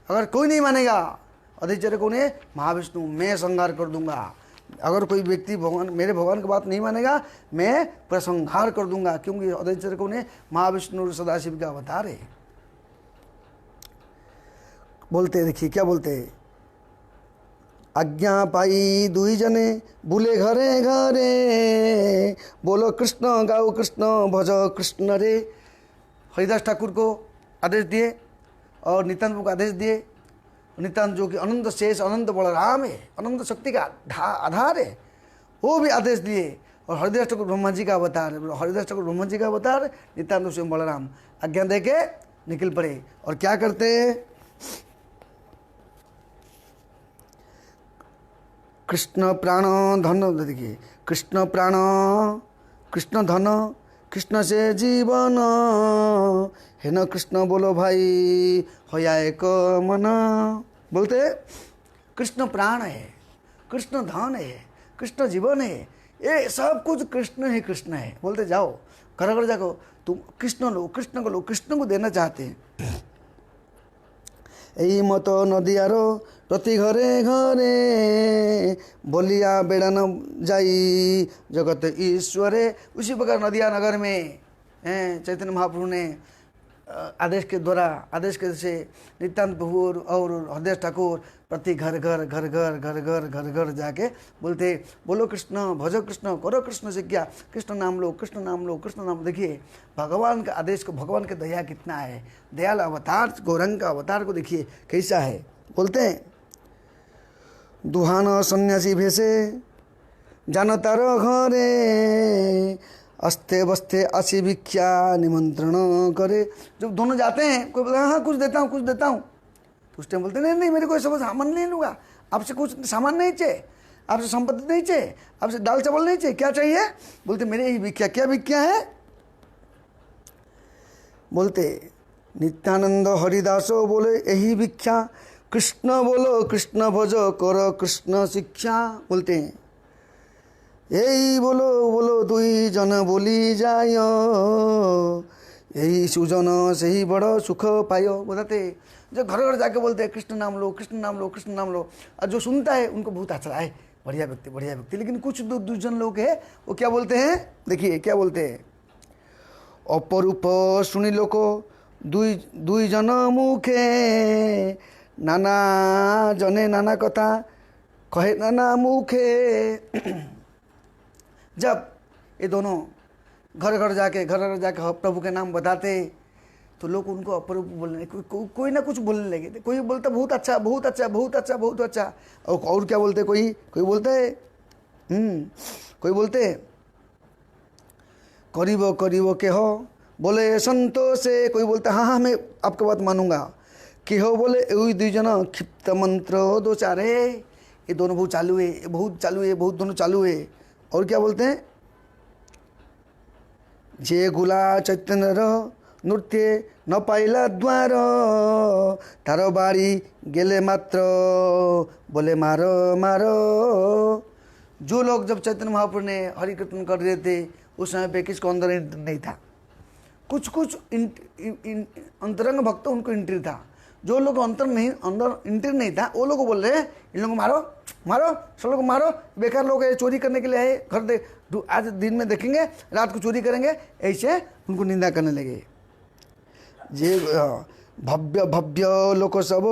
अगर कोई नहीं मानेगा अद्वैत कौन है? महाविष्णु, मैं संहार कर दूंगा, अगर कोई व्यक्ति भगवान मेरे भगवान की बात नहीं मानेगा मैं पूरा संहार कर दूंगा, क्योंकि अदैचर कौन है? महाविष्णु और सदाशिव का अवतार है। बोलते देखिए क्या बोलते, आज्ञा पाई दुई जने बुले घरे घरे, बोलो कृष्ण गाओ कृष्ण भज कृष्ण रे। हरिदास ठाकुर को आदेश दिए और नित्यानंद को आदेश दिए। नित्यानंद जो कि अनंत शेष अनंत बलराम है, अनंत शक्ति का आधार है, वो भी आदेश दिए। और हरिदास ठाकुर ब्रह्मा जी का अवतार, हरिदास ठाकुर ब्रह्मा जी का अवतार, नित्यानंद स्वयं बलराम आज्ञा दे के निकल पड़े। और क्या करते, कृष्ण प्राण धन, देखिए कृष्ण प्राण कृष्ण धन कृष्ण से जीवन, है न कृष्ण बोलो भाई होया एक मन। बोलते कृष्ण प्राण है, कृष्ण धन है, कृष्ण जीवन है, ये सब कुछ कृष्ण ही कृष्ण है। बोलते जाओ घर घर जाको तुम कृष्ण लो, कृष्ण को लो, कृष्ण को देना चाहते हैं। यही मत नदियार प्रति घरे घरे, बोलिया बेड़ान जाई जगत ईश्वरे। उसी प्रकार नदिया नगर में चैतन्य महाप्रभु ने आदेश के द्वारा, आदेश के से नित्यानंद प्रभु और हरिदास ठाकुर प्रति घर घर घर घर घर घर घर घर जाके बोलते बोलो कृष्ण भजो कृष्ण करो कृष्ण से क्या, कृष्ण नाम लो, कृष्ण नाम लो, कृष्ण नाम। देखिए भगवान का आदेश को, भगवान की दया कितना है, दयाल अवतार गौरंग का अवतार को देखिए कैसा है। बोलते हैं दुहान सन्यासी भेषे जानतार घरे, अस्ते बस्ते आशी भिक्षा निमंत्रण करे। जब दोनों जाते हैं, कोई बोलता हाँ कुछ देता हूँ कुछ देता हूँ, तो उस टाइम बोलते नहीं नहीं मेरे को सब सामान नहीं लूँगा, आपसे कुछ सामान नहीं चाहिए, आपसे संपत्ति नहीं चाहिए, आपसे दाल चावल नहीं चाहिए, क्या चाहिए? बोलते मेरे यही भिक्षा। क्या भिक्षा है? बोलते नित्यानंद हरिदासो बोले यही भिक्षा, कृष्ण बोलो कृष्ण भजो करो कृष्ण शिक्षा। बोलते हैं यही बोलो बोलो दुई जन बोली जायो, यही सुजन से ही बड़ो सुख पायो। बताते जो घर घर जाके बोलते हैं कृष्ण नाम लो, कृष्ण नाम लो, कृष्ण नाम लो, और जो सुनता है उनको बहुत अच्छा है, बढ़िया व्यक्ति बढ़िया व्यक्ति। लेकिन कुछ दुर्जन लोग हैं वो क्या बोलते हैं, देखिए क्या बोलते हैं, अपरूप सुनी लोक दुई जन मुखे, नाना जने नाना कथा कहे नाना मुखे। जब ये दोनों घर घर जाके प्रभु के नाम बताते तो लोग उनको अपरूप बोलने, कोई ना कुछ बोलने लगे। कोई बोलता बहुत अच्छा बहुत अच्छा बहुत अच्छा बहुत अच्छा, और क्या बोलते, कोई बोलते कोई बोलते करीबो करीबो के हो बोले संतोषे, कोई बोलता हाँ हाँ मैं आपकी बात मानूंगा, कि हो बोले यही दुई जन क्षिप्त मंत्र दो चारे। ये दोनों बहुत चालू है, बहुत चालू है, बहुत दोनों चालू है। और क्या बोलते हैं, जे गुला चैतन्य नृत्य न पाइला द्वार, तारो बाड़ी गेले मात्र बोले मारो मारो। जो लोग जब चैतन्य महाप्रभु ने हरि कीर्तन कर रहे थे उस समय पे किसको अंदर एंट्री नहीं था, कुछ अंतरंग भक्त उनको एंट्री था। जो लोग अंदर एंट्री नहीं था वो लोग बोल रहे हैं इन लोगों को मारो मारो, सब लोग मारो, बेकार लोग चोरी करने के लिए आए, घर आज दिन में देखेंगे रात को चोरी करेंगे, ऐसे उनको निंदा करने लगे। जे भव्य भव्य लोक सब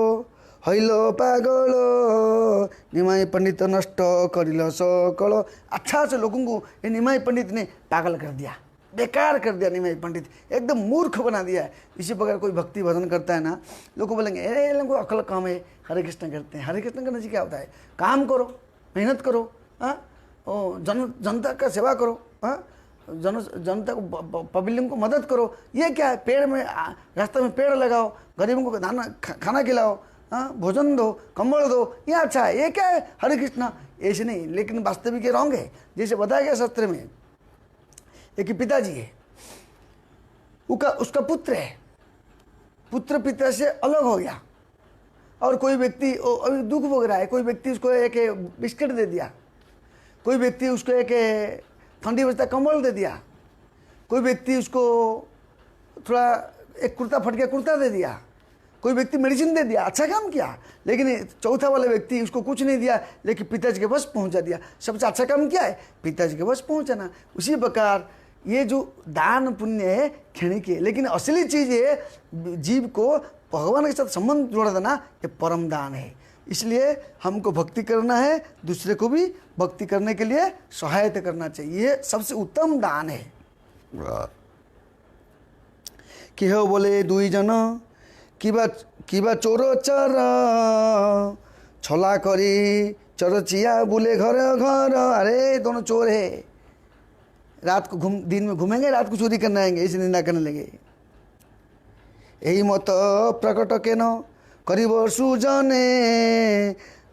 हैलो पागल, निमाई पंडित नष्ट करिल सकल। अच्छा से लोगों को ये निमाई पंडित ने पागल कर दिया, बेकार कर दिया, निमाई पंडित एकदम मूर्ख बना दिया है। इसी प्रकार कोई भक्ति भजन करता है ना, लोग बोलेंगे अरे लोगों को अकल कम है, हरे कृष्ण करते हैं। हरे कृष्ण करने से क्या होता है, काम करो, मेहनत करो, जनता का सेवा करो, जनता को पब्लिक को मदद करो। ये क्या है, पेड़ में रास्ते में पेड़ लगाओ, गरीबों को खाना खिलाओ, भोजन दो, कंबल दो, ये अच्छा है। ये क्या है हरे कृष्ण, ऐसे नहीं। लेकिन वास्तविक ये रॉन्ग है। जैसे बताया गया शास्त्र में, एक पिताजी है, उसका पुत्र है, पुत्र पिता से अलग हो गया और कोई व्यक्ति अभी दुख भोग रहा है, कोई व्यक्ति उसको एक बिस्किट दे दिया, कोई व्यक्ति उसको एक ठंडी बजता कंबल दे दिया, कोई व्यक्ति उसको थोड़ा एक कुर्ता फट गया कुर्ता दे दिया, कोई व्यक्ति मेडिसिन दे दिया, अच्छा काम किया, लेकिन चौथा वाला व्यक्ति उसको कुछ नहीं दिया लेकिन पिताजी के पास पहुंचा दिया, सबसे अच्छा काम क्या है? पिताजी के पास पहुंचाना। उसी प्रकार ये जो दान पुण्य है क्षणिक है, लेकिन असली चीज़ है जीव को भगवान के साथ संबंध जोड़ा देना, ये परम दान है। इसलिए हमको भक्ति करना है, दूसरे को भी भक्ति करने के लिए सहायता करना चाहिए, ये सबसे उत्तम दान है। कि हो बोले दुई जन किबा चोर चर छला करी चरचिया बुले घर घर। अरे दोनों चोर है, रात को दिन में घूमेंगे, रात को चोरी करने आएंगे, इसे निंदा करने लगे। यही मत प्रकट केन करिब सुजने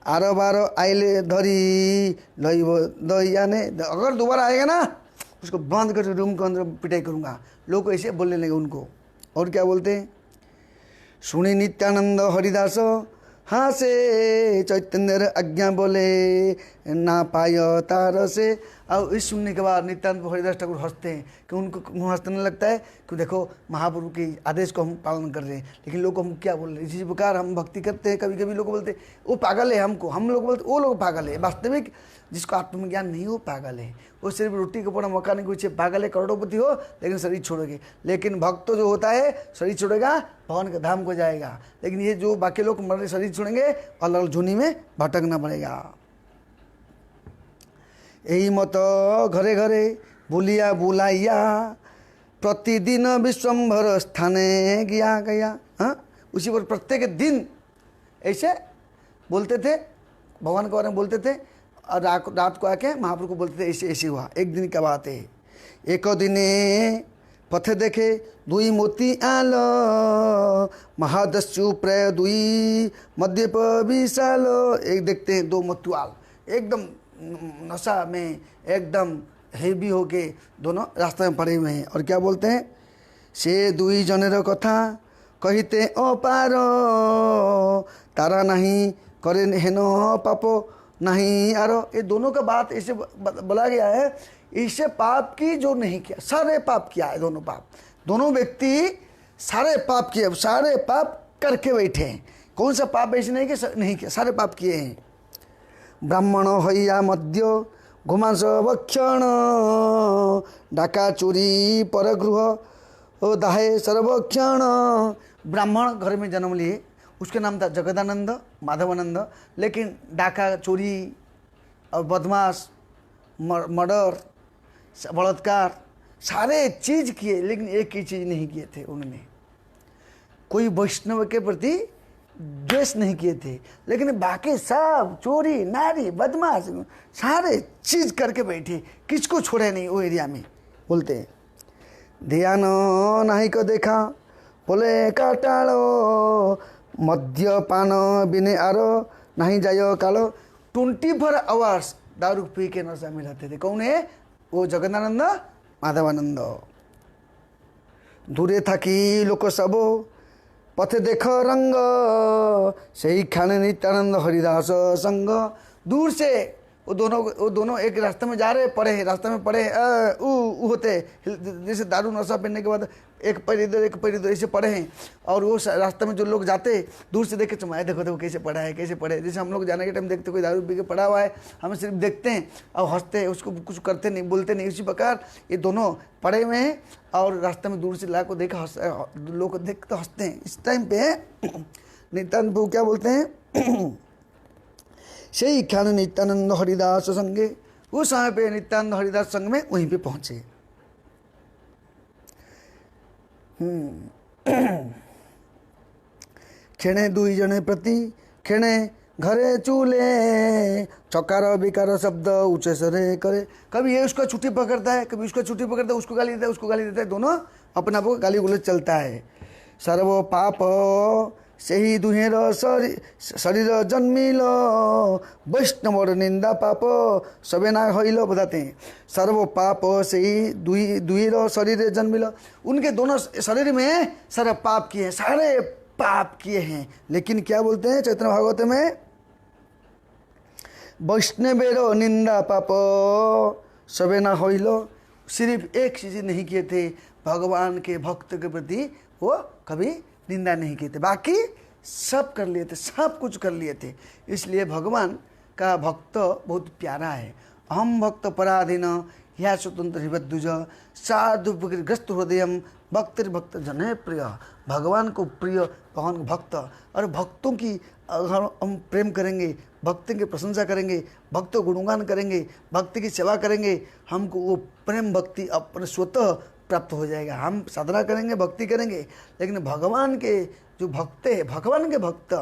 आर बार आइले धरी लइब दयाने। अगर दोबारा आएगा ना उसको बंद कर रूम के अंदर पिटाई करूँगा। लोग ऐसे बोलने लगे उनको। और क्या बोलते हैं? सुनी नित्यानंद हरिदास हाँ से चैतन्य आज्ञा बोले ना पाय तार से। और इस सुनने के बाद नित्यानंद हरिदास ठाकुर हंसते हैं कि उनको हंसने लगता है कि देखो महाप्रभु के आदेश को हम पालन कर रहे हैं, लेकिन लोग हम क्या बोल रहे हैं। इसी प्रकार हम भक्ति करते हैं, कभी कभी लोग बोलते हैं वो पागल है हमको, हम लोग बोलते वो लोग पागल है। वास्तविक जिसको आत्मज्ञान नहीं हो पागल है, वो सिर्फ रोटी कपड़ा मकान के पीछे पागल है, करोड़पति हो लेकिन शरीर छोड़ोगे। लेकिन भक्त जो होता है शरीर छोड़ेगा भगवान के धाम को जाएगा, लेकिन ये जो बाकी लोग मर शरीर छोड़ेंगे अलग अलग झुनी में भटकना पड़ेगा। यही मत घरे घरे बुलिया बुलाइया प्रतिदिन विश्वम्भर स्थाने गया गया। हाँ, उसी पर प्रत्येक दिन ऐसे बोलते थे, भगवान के बारे में बोलते थे, और रात को आके महाप्रभु को बोलते थे ऐसे ऐसे हुआ। एक दिन का बात है, एक दिने पथे देखे दुई मोती आल महादस्यु प्राय दुई मध्यप विशाल। एक देखते हैं दो मोतुआल एकदम नशा में एकदम हेवी होके दोनों रास्ते में पड़े हुए हैं। और क्या बोलते हैं? से दुई जनेर कथा कहिते अपार तारा नहीं करे हेन पाप नहीं आरो। ये दोनों का बात ऐसे बोला गया है, इससे पाप की जो नहीं किया, सारे पाप किया है। दोनों पाप, दोनों व्यक्ति सारे पाप किए, सारे पाप करके बैठे हैं। कौन सा पाप ऐसे नहीं किया? नहीं किया, सारे पाप किए हैं। ब्राह्मण हइया मध्य घुमास भक्षण डाका चोरी परगृह दाहे सर्वक्षण। ब्राह्मण घर में जन्म लिए, उसके नाम था जगदानंद माधवानंद, लेकिन डाका चोरी और बदमाश मर्डर बलात्कार सारे चीज़ किए, लेकिन एक ही चीज़ नहीं किए थे उन्होंने, कोई वैष्णव के प्रति द्वेष नहीं किए थे। लेकिन बाकी सब चोरी नारी बदमाश सारे चीज़ करके बैठे, किसको छोड़े नहीं वो एरिया में। बोलते हैं ध्यान नहीं को देखा बोले काटालो मद्यपान बिने आरो नहीं जायो कालो। 24 आवर्स दारू पी के नशा मिलाते थे। कौन है वो? जगदानंद माधवानंद। दूरे थकी लोक सबो पथे देख रंग सही खाने नित्यानंद हरिदास संग। दूर से वो दोनों एक रास्ते में जा रहे, पड़े रास्ते में पड़े ऊ होते जैसे दारू नशा पीने के बाद एक पैर इधर एक पैर इधर ऐसे पड़े हैं। और वो रास्ते में जो लोग जाते दूर से देख के चुमाए, देखो देखो कैसे पड़ा है कैसे पड़े। जैसे हम लोग जाने के टाइम देखते कोई दारू पी के पड़ा हुआ है, हम सिर्फ देखते हैं और हंसते हैं, उसको कुछ करते नहीं बोलते नहीं। उसी प्रकार ये दोनों पड़े हुए हैं और रास्ते में दूर से ला को देखा लोग देख तो हंसते हैं। इस टाइम पे नित्यानंद प्रभु क्या बोलते हैं? से ख्यान नित्यानंद हरिदास संगे। उस समय पे नित्यानंद हरिदास संग में वहीं पे पहुंचे। खेणे दुई जने प्रति खेणे घरे चूले चकार बिकार शब्द ऊंचे सरे करे। कभी ये उसको छुट्टी पकड़ता है, कभी उसको छुट्टी पकड़ता है, उसको गाली देता है, उसको गाली देता है, दोनों अपना आपको गाली गुलज चलता है। सर्व पाप से ही दुहेर शरीर जन्मिल वैष्णव निंदा पाप सबे ना हईल। बताते हैं सर्व पाप से ही दुहेर शरीर जन्मिल। उनके दोनों शरीर में सारे पाप किए हैं, सारे पाप किए हैं। लेकिन क्या बोलते हैं चैतन्य भागवत में? वैष्णवेरो निंदा पाप सबे ना हईल। सिर्फ एक चीज़ नहीं किए थे, भगवान के भक्त के प्रति वो कभी निंदा नहीं किए थे, बाकी सब कर लिए थे, सब कुछ कर लिए थे। इसलिए भगवान का भक्त बहुत प्यारा है। अहम भक्त पराधीन या स्वतंत्र हिबद्दुज साधुग्रस्त हृदय भक्त जन प्रिय। भगवान को प्रिय, भगवान भक्त, और भक्तों की अगर हम प्रेम करेंगे, भक्ति की प्रशंसा करेंगे, भक्तों गुणगान करेंगे, भक्ति की सेवा करेंगे, हमको वो प्रेम भक्ति अपने स्वतः प्राप्त हो जाएगा। हम साधना करेंगे, भक्ति करेंगे, लेकिन भगवान के जो भक्त है, भगवान के भक्त,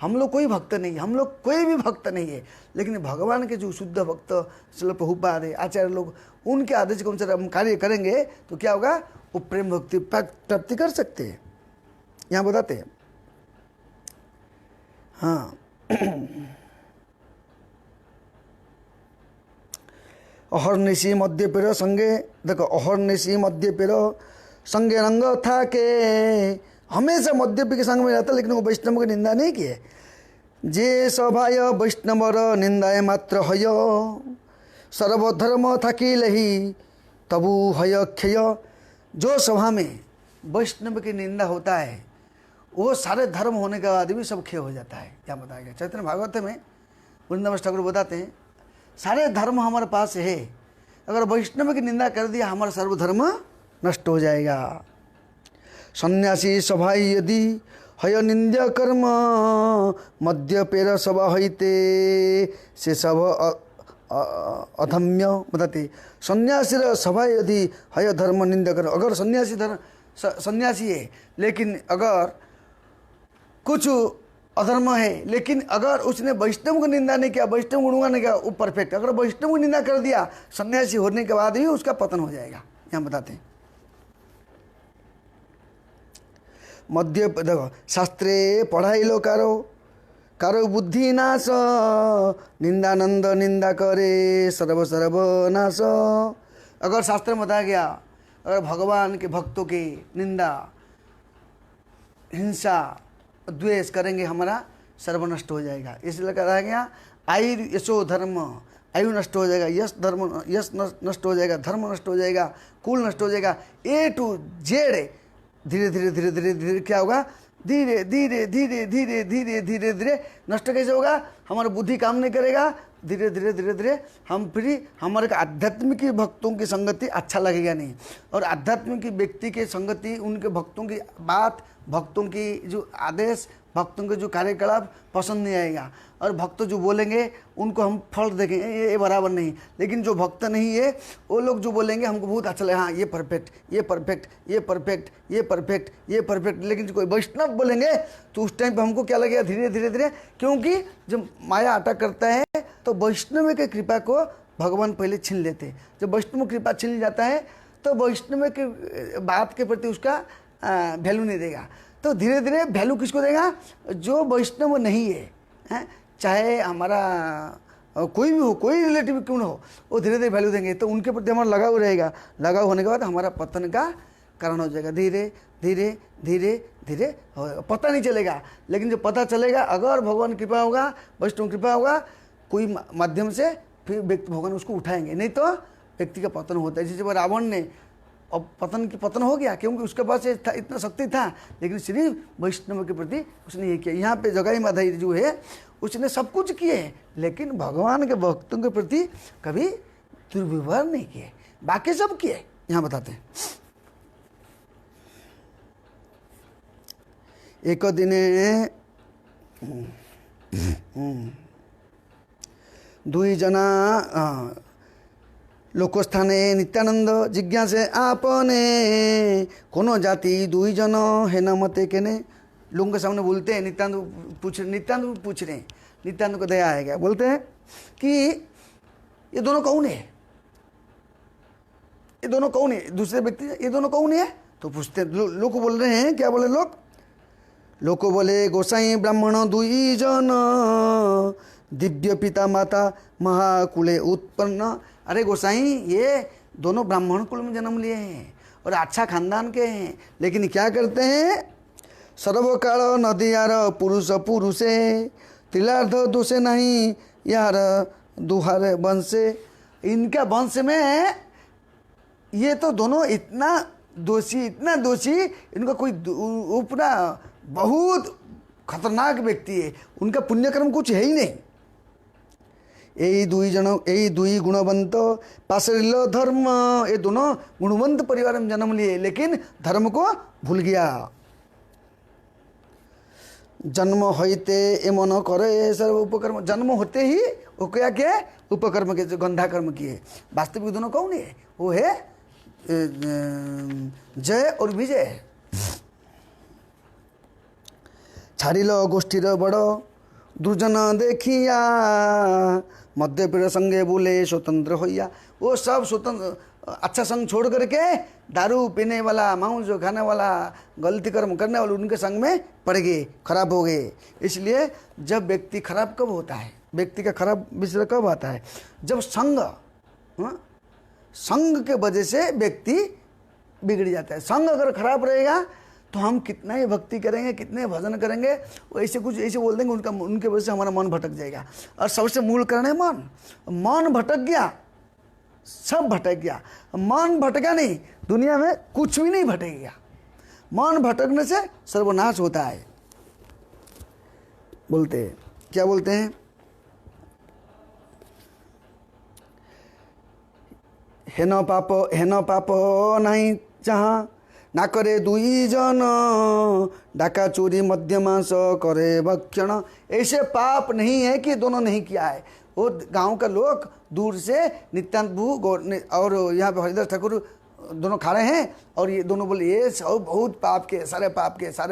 हम लोग कोई भक्त नहीं, हम लोग कोई भी भक्त नहीं है, लेकिन भगवान के जो शुद्ध भक्त श्रील प्रभुपाद है, आचार्य लोग, उनके आदेश के अनुसार हम कार्य करेंगे तो क्या होगा, वो प्रेम भक्ति प्राप्ति कर सकते हैं। यहाँ बताते हैं, हाँ अहर्निशी मध्य पेर संगे, देखो अहर्निशी मध्य पेर संगे रंग था के, हमेशा मद्यपी के संग में रहता, लेकिन वो वैष्णव की निंदा नहीं किए। जे सभाय वैष्णवर निंदाए मात्र हय, सर्वधर्म थाकिल ही तबु हय क्षय। जो सभा में वैष्णव की निंदा होता है, वो सारे धर्म होने के बाद भी सब क्षय हो जाता है। क्या बताया गया चैतन्य भागवत में, वृंदावन ठाकुर बताते हैं, सारे धर्म हमारे पास है, अगर वैष्णव की निंदा कर दिया हमारा सर्वधर्म नष्ट हो जाएगा। सन्यासी सभाई यदि हय निंद्य कर्म, मध्य पेर सभा हईते से सब अधम्य। बताते सन्यासी सभा यदि हय धर्म निंदा कर्म, अगर सन्यासी सन्यासी है, लेकिन अगर कुछ अधर्म है, लेकिन अगर उसने वैष्णव को निंदा नहीं किया, वैष्णव गुणगान नहीं किया, वो परफेक्ट। अगर वैष्णव को निंदा कर दिया सन्यासी होने के बाद भी उसका पतन हो जाएगा। यहाँ बताते हैं मध्य, देखो शास्त्रे पढ़ाइलो कारो, कारो बुद्धि नाश, निंदानंद निंदा करे सर्व सर्वनाश। अगर शास्त्र में बताया गया, अगर भगवान के भक्तों की निंदा, हिंसा, द्वेष करेंगे, हमारा सर्व नष्ट हो जाएगा। इसलिए कहा गया आयु यशो धर्म, आयु नष्ट हो जाएगा, यश धर्म, यश नष्ट हो जाएगा, धर्म नष्ट हो जाएगा, कुल नष्ट हो जाएगा, ए टू जेड धीरे धीरे धीरे धीरे धीरे क्या होगा, धीरे धीरे धीरे धीरे धीरे धीरे धीरे नष्ट कैसे होगा, हमारा बुद्धि काम नहीं करेगा, धीरे धीरे धीरे धीरे हम फिर हमारे आध्यात्मिक भक्तों की संगति अच्छा लगेगा नहीं, और आध्यात्मिक व्यक्ति के संगति, उनके भक्तों की बात, भक्तों की जो आदेश, भक्तों के जो कार्यकलाप पसंद नहीं आएगा, और भक्त जो बोलेंगे उनको हम फल देखेंगे, ये बराबर नहीं। लेकिन जो भक्त नहीं है वो लोग जो बोलेंगे हमको बहुत अच्छा लगे, हाँ ये परफेक्ट, ये परफेक्ट, ये परफेक्ट, ये परफेक्ट, ये परफेक्ट। लेकिन जो कोई वैष्णव बोलेंगे तो उस टाइम पे हमको क्या लगेगा, धीरे धीरे धीरे, क्योंकि जब माया अटैक करता है तो वैष्णव की कृपा को भगवान पहले छीन लेते हैं। जब वैष्णव कृपा छीन जाता है तो वैष्णव के बात के प्रति उसका वैल्यू नहीं देगा। तो धीरे धीरे वैल्यू किसको देगा, जो वैष्णव नहीं है, चाहे हमारा कोई भी हो, कोई रिलेटिव क्यों ना हो, वो धीरे धीरे वैल्यू देंगे, तो उनके प्रति हमारा लगाव रहेगा। लगाव होने के बाद हमारा पतन का कारण हो जाएगा। धीरे धीरे धीरे धीरे पता नहीं चलेगा, लेकिन जो पता चलेगा, अगर भगवान कृपा होगा, वैष्णव कृपा होगा, कोई माध्यम से फिर व्यक्ति भगवान उसको उठाएंगे, नहीं तो व्यक्ति का पतन होता है। जैसे रावण ने अब पतन हो गया, क्योंकि उसके पास इतना शक्ति था, लेकिन सिर्फ वैष्णव के प्रति उसने ये किया। यहाँ पे जगाई माधाई जो है उसने सब कुछ किए, लेकिन भगवान के भक्तों के प्रति कभी दुर्व्यवहार नहीं किए, बाकी सब किए। यहाँ बताते हैं, एक दिने दुई जना लोकस्थाने नित्यानंद जिज्ञासे आपने, कोनो जाति दुई जन है न मते केने। लोगों के सामने बोलते हैं, नित्यानंद पूछ रहे हैं, नित्यानंद को दया आएगा, बोलते हैं कि ये दोनों कौन है, ये दोनों कौन है, दूसरे व्यक्ति, ये दोनों कौन है। तो पूछते लोग को बोल रहे हैं, क्या बोले लोग को बोले गोसाई ब्राह्मण दुई जन, दिव्य पिता माता महाकुले उत्पन्न। अरे गोसाई, ये दोनों ब्राह्मण कुल में जन्म लिए हैं और अच्छा खानदान के हैं, लेकिन क्या करते हैं, सर्वकाल नदी यार पुरुष पुरुषे, त्रिलार्ध दोषे नहीं यार दुहारे वंशे। इनका वंश में ये तो दोनों इतना दोषी, इतना दोषी, इनका कोई अपना बहुत खतरनाक व्यक्ति है, उनका पुण्यकर्म कुछ है ही नहीं। यही दुई गुणवंत पाशरिल धर्म, ये दोनों गुणवंत परिवार में जन्म लिए लेकिन धर्म को भूल गया। जन्म होते ये मन करे सर्व उपकर्म, जन्म होते ही वो क्या किए, उपकर्म के जो गंधा कर्म किए। वास्तविक दोनों कौन है, वो है जय और विजय। छाड़िल गोष्ठीर बड़ दुर्जन देखिया, मध्य पीढ़ संगे बोले स्वतंत्र होइया। वो सब स्वतंत्र अच्छा संग छोड़ करके दारू पीने वाला, मांस खाने वाला, गलती कर्म करने वाले उनके संग में पड़ गए, खराब हो गए। इसलिए जब व्यक्ति खराब कब होता है, व्यक्ति का खराब विषय कब आता है, जब संग के वजह से व्यक्ति बिगड़ जाता है। संग अगर खराब रहेगा तो हम कितना ही भक्ति करेंगे, कितने भजन करेंगे, वो ऐसे कुछ ऐसे बोल देंगे, उनके वजह से हमारा मन भटक जाएगा। और सबसे मूल कारण है मन भटक गया, सब भटक गया। मन भटका नहीं, दुनिया में कुछ भी नहीं भटकेगा। मन भटकने से सर्वनाश होता है। बोलते हैं, क्या बोलते हैं, हेन पाप नहीं जहाँ ना करे दुई जन, डाका चोरी मध्यमांस करे भक्षण। ऐसे पाप नहीं है कि दोनों नहीं किया है। वो गांव का लोग दूर से नित्यानंद प्रभु और यहाँ पे हरिदास ठाकुर दोनों खड़े हैं और ये दोनों बोले ये सब बहुत पाप के, सारे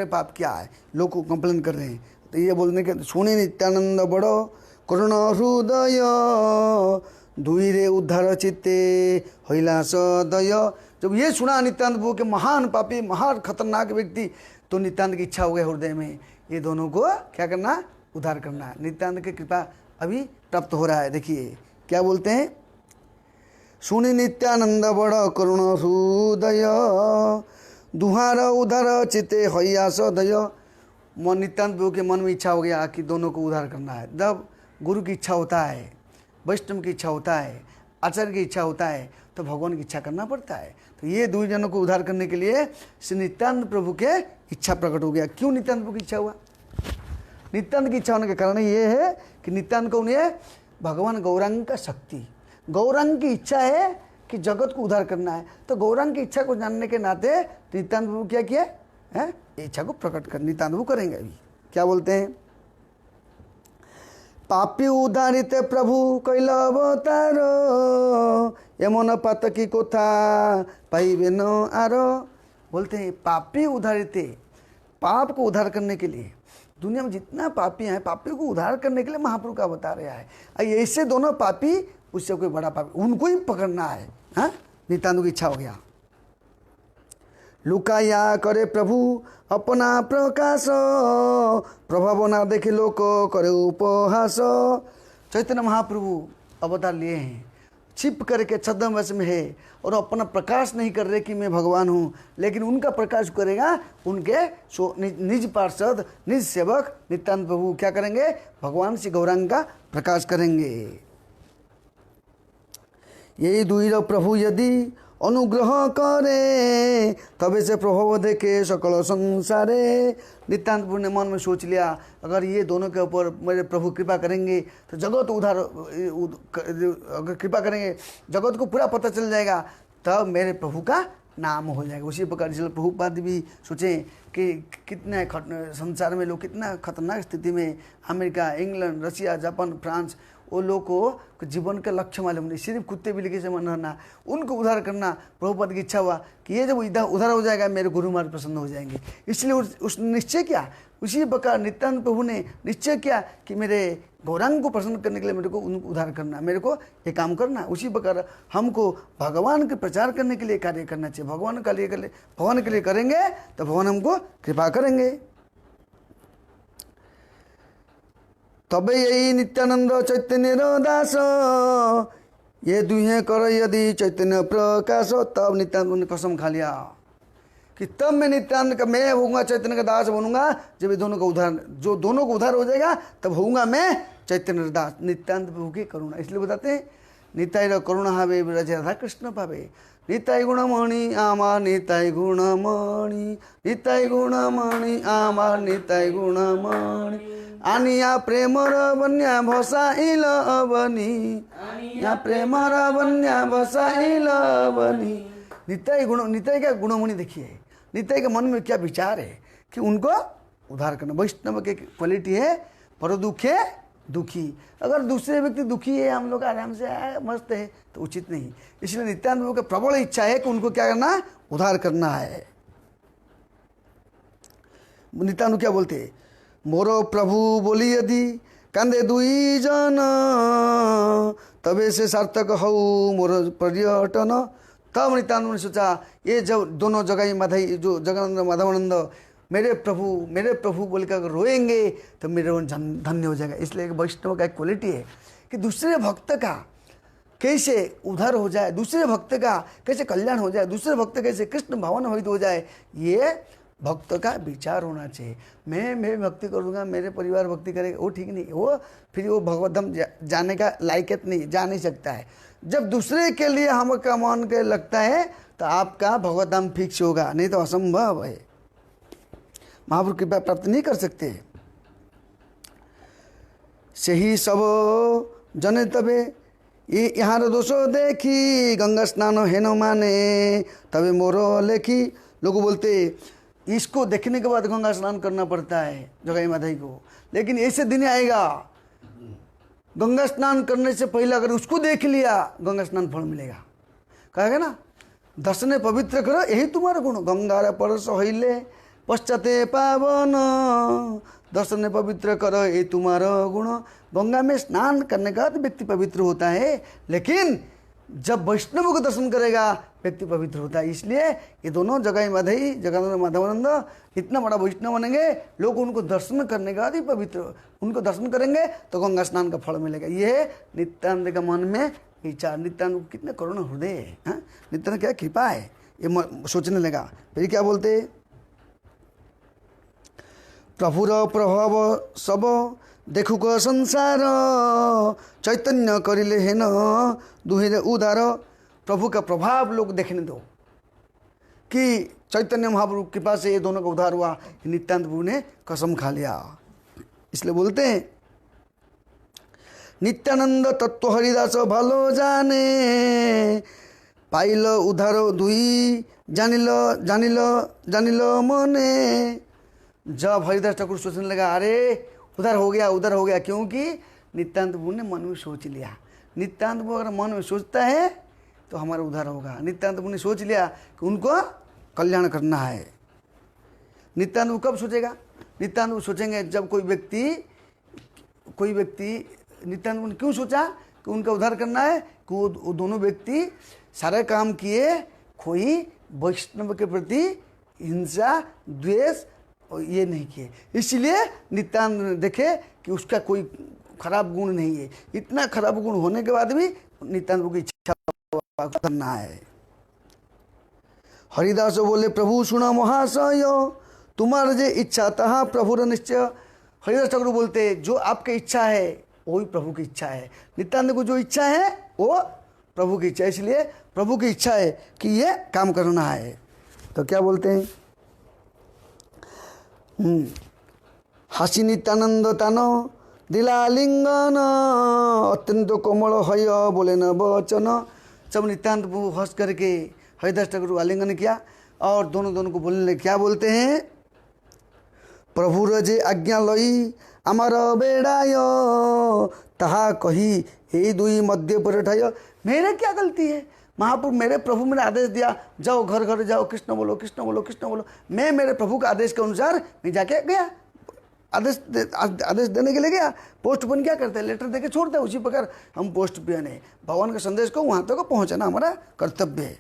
पाप क्या है, लोग को कंप्लेन कर रहे हैं। तो ये बोलने के सुने नित्यानंद बड़ो करुण हृदय, धुईरे उद्धार चित्ते होइला सदय। जब ये सुना नित्यानंद प्रभु के महान पापी, महान खतरनाक व्यक्ति, तो नित्यानंद की इच्छा हो गई हृदय में, ये दोनों को क्या करना, उद्धार करना। नित्यानंद की कृपा अभी प्राप्त हो रहा है। देखिए क्या बोलते हैं, सुनि नित्यानंद बड़ करुण हृदय, दुहार उधार चिते हैया सदय। मन नित्यानंद प्रभु के मन में इच्छा हो गया कि दोनों को उद्धार करना है। जब गुरु की इच्छा होता है, वैष्णव की इच्छा होता है, आचार्य की इच्छा होता है, तो भगवान की इच्छा करना पड़ता है। तो ये दो जनों को उद्धार करने के लिए श्री नित्यानंद प्रभु के इच्छा प्रकट हो गया। क्यों नित्यानंद प्रभु की इच्छा हुआ? नित्यानंद की इच्छा होने के कारण ये है कि नित्यानंद कौन है, भगवान गौरांग का शक्ति। गौरांग की इच्छा है कि जगत को उद्धार करना है, तो गौरांग की इच्छा को जानने के नाते नित्यानंद प्रभु क्या किया है, इच्छा को प्रकट कर नित्यानंद प्रभु करेंगे। अभी क्या बोलते हैं, पापी उद्धारित प्रभु कैल अवतार, एमन पातकी कोथा पाइबे न आर। बोलते हैं पापी उद्धारित, पाप को उद्धार करने के लिए, दुनिया में जितना पापी हैं, पापी को उद्धार करने के लिए महाप्रभु का अवतार आया है। ऐसे दोनों पापी, उससे कोई बड़ा पापी, उनको ही पकड़ना है। हाँ, नित्यानंद की इच्छा हो गया। लुकाया करे प्रभु अपना प्रकाश, प्रभाव ना देखे लोक करे उपहास। चैतन्य महाप्रभु अवतार लिए हैं, छिप करके छद्म वश में है और अपना प्रकाश नहीं कर रहे कि मैं भगवान हूँ, लेकिन उनका प्रकाश करेगा उनके निज पार्षद, निज सेवक नित्यानंद प्रभु क्या करेंगे, भगवान श्री गौरांग का प्रकाश करेंगे। यही दुईर प्रभु यदि अनुग्रह करे, तबे से प्रभाव देखे सकल संसारे। नित्यानंद प्रभु ने मन में सोच लिया, अगर ये दोनों के ऊपर मेरे प्रभु कृपा करेंगे तो जगत उद्धार, अगर कृपा करेंगे जगत को पूरा पता चल जाएगा, तब मेरे प्रभु का नाम हो जाएगा। उसी प्रकार जिस प्रभुपाद भी सोचें कि कितने संसार में लोग कितना खतरनाक स्थिति में, America, England, Russia, Japan, France, वो लोग को जीवन का लक्ष्य मालूम नहीं, सिर्फ कुत्ते बिल्ली से मन रहना, उनको उद्धार करना। प्रभुपाद की इच्छा हुआ कि ये जब उद्धार हो जाएगा मेरे गुरु महाराज प्रसन्न हो जाएंगे। इसलिए उसने निश्चय किया, उसी प्रकार नित्यानंद प्रभु ने निश्चय किया कि मेरे गौरांग को प्रसन्न करने के लिए मेरे को उनको उद्धार करना, मेरे को ये काम करना। उसी प्रकार हमको भगवान के प्रचार करने के लिए कार्य करना चाहिए। भगवान के लिए करेंगे तो भगवान हमको कृपा करेंगे। तबे यही नित्यानंद चैतन्य दास, ये दुहे कर यदि चैतन्य प्रकाश। तब नित्यानंद ने कसम खा लिया कि तब मैं नित्यानंद का, मैं होऊंगा चैतन्य का दास बनूंगा जब ये दोनों का उद्धार, जो दोनों को उद्धार हो जाएगा तब होऊंगा मैं चैतन्य दास, नित्यानंद प्रभु की करुणा। इसलिए बताते हैं निताईर करुणा हावे विराज राधा कृष्ण पावे। निताई गुणमणि आमार निताई गुणमणि, निताई गुणमणि आमार निताई गुणमणि, आनिया प्रेमर बन्या भसाइल अबनी, आनिया प्रेमर बन्या भसाइल अबनी। निताई गुण, निताई का गुणमणि देखिए, निताई के मन में क्या विचार है कि उनको उद्धार करना। वैष्णव की क्वालिटी है पर दुखे दुखी। अगर दूसरे व्यक्ति दुखी है, हम लोग आराम से मस्त है, तो उचित नहीं। इसलिए नित्यानंद प्रभु की प्रबल इच्छा है कि उनको क्या करना, उद्धार करना है। नित्यानंद क्या बोलते, मोरो प्रभु बोली यदि कांदे दुई जन, तबे से सार्थक हऊ मोर पर्यटन। तब नित्यानंद ने सोचा, ये जब दोनों जगह माधई जो जगन्नाथ माधवानंद मेरे प्रभु बोलकर अगर रोएंगे तो मेरे मन धन्य हो जाएगा। इसलिए वैष्णव का एक क्वालिटी है कि दूसरे भक्त का कैसे उद्धार हो जाए, दूसरे भक्त का कैसे कल्याण हो जाए, दूसरे भक्त कैसे कृष्ण भावन हो जाए, ये भक्त का विचार होना चाहिए। मैं भक्ति करूँगा, मेरे परिवार भक्ति करेगा, वो ठीक नहीं, वो फिर वो भगवत धाम जाने का लायकियत नहीं, जा नहीं सकता है। जब दूसरे के लिए हम का मन के लगता है तो आपका भगवत धाम फिक्स होगा, नहीं तो असंभव है, महाप्रभु कृपा प्राप्त नहीं कर सकते। सही सब जने तबे ये यहाँ दोष देखी, गंगा स्नान हेन माने तबे मोरो लेखी। लोग बोलते इसको देखने के बाद गंगा स्नान करना पड़ता है जगाई माधई को, लेकिन ऐसे दिन आएगा गंगा स्नान करने से पहले अगर उसको देख लिया गंगा स्नान फल मिलेगा। कहेगा ना, दर्शने पवित्र करो यही तुम्हारा गुण, गंगा परस हईले पश्चाते पावन, दर्शन पवित्र करो ये तुम्हारा गुण। गंगा में स्नान करने का तो व्यक्ति पवित्र होता है, लेकिन जब वैष्णव को दर्शन करेगा व्यक्ति पवित्र होता है। इसलिए ये दोनों जगह माधई जगन्नाथ माधवानंद इतना बड़ा वैष्णव बनेंगे, लोग उनको दर्शन करने का भी पवित्र, उनको दर्शन करेंगे तो गंगा स्नान का फल मिलेगा। ये है नित्यानंद का मन में विचार। नित्यानंद कितने करुण हृदय है, नित्यानंद क्या कृपा है, ये सोचने लगा। फिर क्या बोलते, प्रभुर प्रभाव सब देखुक संसार, चैतन्य करिले हेन दुहे उदार। प्रभु का प्रभाव लोग देखने दो कि चैतन्य महाप्रभु के पास ये दोनों का उद्धार हुआ। नित्यानंद प्रभु ने कसम खा लिया। इसलिए बोलते हैं नित्यानंद तत्व हरिदास भालो जाने, पाइल उद्धार दुई जानिल जानिल जानिल मने। जब हरिदास ठाकुर सोचने लगा अरे उधर हो गया, क्योंकि नित्यानंद प्रभु ने मन में सोच लिया। नित्यानंद प्रभु अगर मन में सोचता है तो हमारा उद्धार होगा। नित्यानंद प्रभु ने सोच लिया कि उनको कल्याण करना है। नित्यानंद प्रभु कब सोचेगा? नित्यानंद प्रभु सोचेंगे जब कोई व्यक्ति नित्यानंद प्रभु ने क्यों सोचा कि उनका उद्धार करना है कि वो दोनों व्यक्ति सारे काम किए, कोई वैष्णव के प्रति हिंसा द्वेष ये नहीं किए। इसलिए नित्यानंद ने देखे कि उसका कोई खराब गुण नहीं है। इतना खराब गुण होने के बाद भी नित्यानंद की इच्छा करना है। हरिदास बोले प्रभु सुना महाशय, तुम्हारा जे इच्छा तहा प्रभुर निश्चय। हरिदास ठाकुर बोलते जो आपकी इच्छा है वही प्रभु की इच्छा है। नित्यानंद को जो इच्छा है वो प्रभु की इच्छा है। इसलिए प्रभु की इच्छा है कि ये काम करना है। तो क्या बोलते हैं, हासी नित्यानंद तानो दिला लिंगन, अत्यंत कोमल हय बोले न वचन। जब नित्यानंद प्रभु हंस करके हरिदास ठाकुर को आलिंगन किया और दोनों को बोलने लगे। क्या बोलते हैं, प्रभु रजे आज्ञा लई आमार बेड़ाय, ताहा कही हे दुई मध्य परिठाय। मेरे क्या गलती है, महाप्रभु मेरे प्रभु ने आदेश दिया जाओ घर घर जाओ कृष्ण बोलो कृष्ण बोलो कृष्ण बोलो। मैं मेरे प्रभु के आदेश के अनुसार मैं जाके गया, आदेश देने के लिए गया। पोस्ट पन क्या करते हैं, लेटर देके छोड़ते हैं। उसी प्रकार हम पोस्ट पियन है, भगवान के संदेश को वहाँ तक पहुँचाना हमारा कर्तव्य है।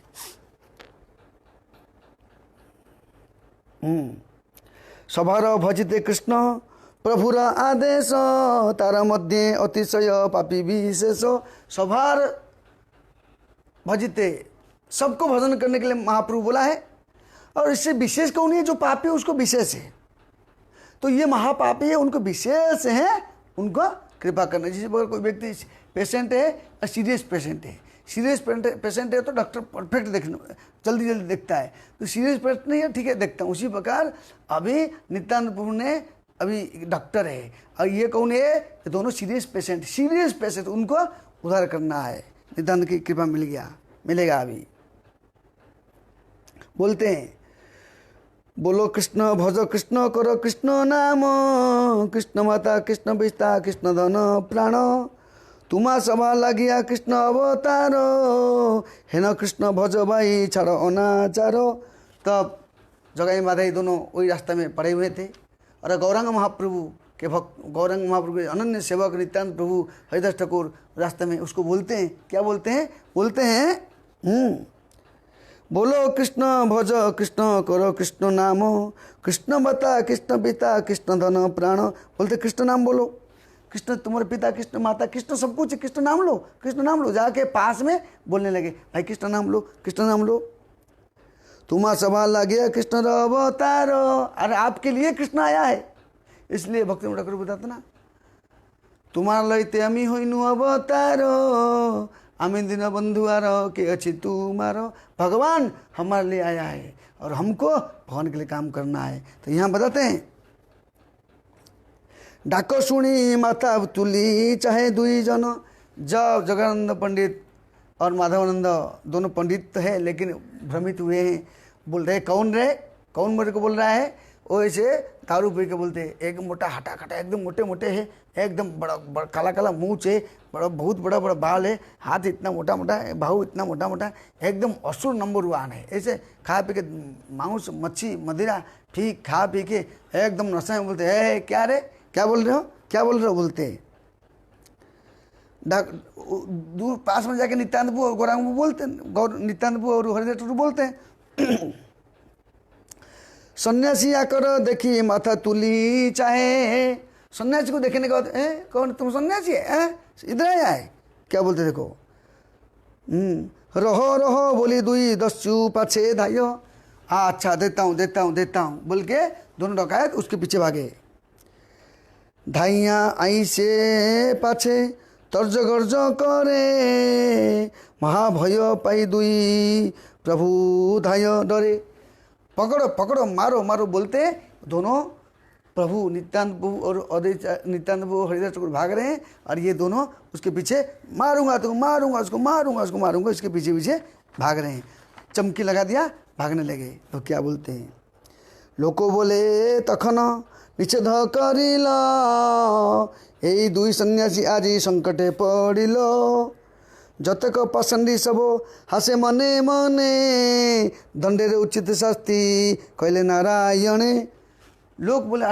सभार भजिते कृष्ण प्रभुर आदेश, तार मध्य अतिशय पापी विशेष। सभार भजिते सबको भजन करने के लिए महाप्रभु बोला है, और इससे विशेष कौन है, जो पापी है उसको विशेष है। तो ये महापापी है, उनको विशेष है, उनको कृपा करना। जिस प्रकार कोई व्यक्ति पेशेंट है और सीरियस पेशेंट है। सीरियस पेशेंट है तो डॉक्टर परफेक्ट देखने जल्दी जल्दी देखता है, तो सीरियस पेशेंट नहीं है ठीक है देखता हूँ। उसी प्रकार अभी नित्यानंद प्रभु ने अभी डॉक्टर है और ये कौन है, ये दोनों सीरियस पेशेंट उनको उद्धार करना है। नित्यानंद की कृपा मिलेगा अभी। बोलते हैं बोलो कृष्ण भज कृष्ण करो कृष्ण नाम, कृष्ण माता कृष्ण पिता कृष्ण धन प्राण, तुम्हा सभा लागिया कृष्ण अवतार, हेन कृष्ण भज भाई छाड़ो अनाचार। तब जगाई माधाई दोनों वही रास्ता में पड़े हुए थे और गौरांग महाप्रभु के गौरांग महाप्रभु के अनन्य सेवक नित्यानंद प्रभु हरिदास ठाकुर रास्ते में उसको बोलते हैं, क्या बोलते हैं बोलो कृष्ण भज कृष्ण करो कृष्ण नाम, कृष्ण माता कृष्ण पिता कृष्ण धन प्राण। बोलते कृष्ण नाम बोलो, कृष्ण तुम्हारे पिता कृष्ण माता कृष्ण सब कुछ, कृष्ण नाम लो। जाके पास में बोलने लगे भाई कृष्ण नाम लो। तुम्हारा सवाल लगे कृष्ण अवतार, अरे आपके लिए कृष्ण आया है। इसलिए भक्ति ठाकुर बताते ना, तुम्हार लैते आमी होइनु अवतार, आमी दिन बंधु आर के अच्छी तुम्हारो। भगवान हमारे लिए आया है और हमको भगवान के लिए काम करना है। तो यहाँ बताते हैं डाको सुनी माता तुली चाहे दुई जन। जब जगदानंद पंडित और माधवानंद दोनों पंडित है लेकिन भ्रमित हुए हैं, बोल रहे कौन मेरे को बोल रहा है। वो ऐसे दारू पी के बोलते एक मोटा हटा खटा एकदम मोटे है, एकदम बड़ा काला मुँह से बहुत बड़ा बाल है, हाथ इतना मोटा है, बाहु इतना मोटा है, एकदम असुर नंबर 1 है। ऐसे खा पी के मांस मच्छी मदिरा ठीक खा पी के एकदम नशा में बोलते है क्या बोल रहे हो बोलते। दूर पास में जाके नित्यानंद और गौरांग बोलते नित्यानंद और हरिदास ठाकुर बोलते हैं सन्यासी आकर देखी माथा तुली चाहे। सन्यासी को देखने के बाद कौन तुम सन्यासी है, इधर आया है क्या बोलते देखो। रहो बोली दुई दस्यु पाछे धायो। अच्छा देता हूँ बोल के दोनों डकायत उसके पीछे भागे। धाइया आई से पाछे तर्ज गर्ज करे, महाभय पाई दुई प्रभु धाय डरे। पकड़ो मारो बोलते दोनों प्रभु नित्यानंद प्रभु और नित्यानंद प्रभु हरिदास ठाकुर भाग रहे हैं और ये दोनों उसके पीछे मारूंगा उसको इसके पीछे भाग रहे हैं। चमकी लगा दिया, भागने लगे। तो क्या बोलते हैं लोको बोले तखन निषेध करिल, এই দুই সন্ন্যাসী আজি সংকটে পড়িল, যতক পাষণ্ডী সব হাসে মনে মনে, दंडेर उचित शास्ति कहले नारायणे। लोग बोले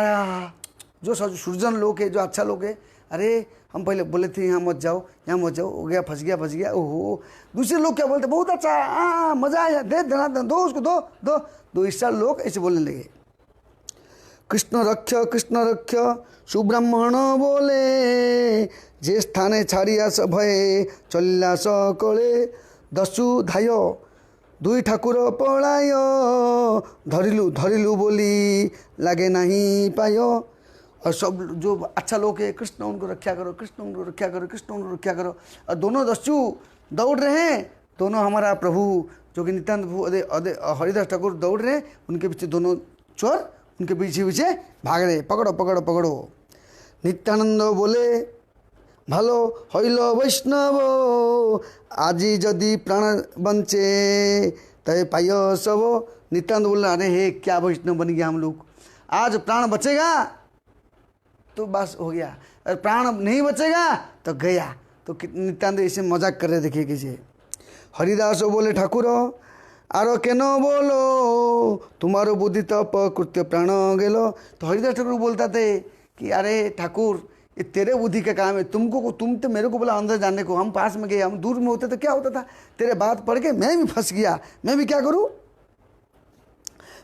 जो सुरजन लोग है, जो अच्छा लोग है, अरे हम पहले बोले थे यहाँ मत जाओ हो गया, फंस गया। ओहो दूसरे लोग क्या बोलते बहुत अच्छा मजा आया, दो उसको दो इस साल लोग ऐसे बोलने लगे। कृष्ण रक्ष सुब्राह्मण बोले, जे स्थाने छाड़िया सभये चलिला सकले, दस्यु धाय दुई ठाकुर पलाय, धरिलु बोली लागे नहीं पायो। और सब जो अच्छा लोग है कृष्ण उनको रक्षा करो। और दोनों दस्यु दौड़ रहे हैं, दोनों हमारा प्रभु जो कि नित्यानंद प्रभु हरिदास ठाकुर दौड़ रहे हैं, उनके पीछे दोनों चोर उनके पीछे भाग रहे। पकड़ो। नित्यानंद बोले ভালো হইল বৈষ্ণব, আজি যদি प्राण बंचे तय पाइयो सब। नित्यानंद बोल रहे हे क्या वैष्णव बन गया हम लोग, आज प्राण बचेगा तो बस हो गया, और प्राण नहीं बचेगा तो गया। तो नित्यानंद ऐसे मजाक कर रहे, देखिए कैसे। हरिदास बोले ठाकुर आरो केन बोलो, तुम्हारो बुद्धि तप कृत्य प्राण गेलो। तो हरिदास ठाकुर बोलता थे कि अरे ठाकुर ये तेरे बुद्धि का काम है, तुम तो मेरे को बोला अंदर जाने को, हम पास में गए, हम दूर में होते तो क्या होता था, तेरे बात पढ़ के मैं भी फंस गया, मैं भी क्या करूं।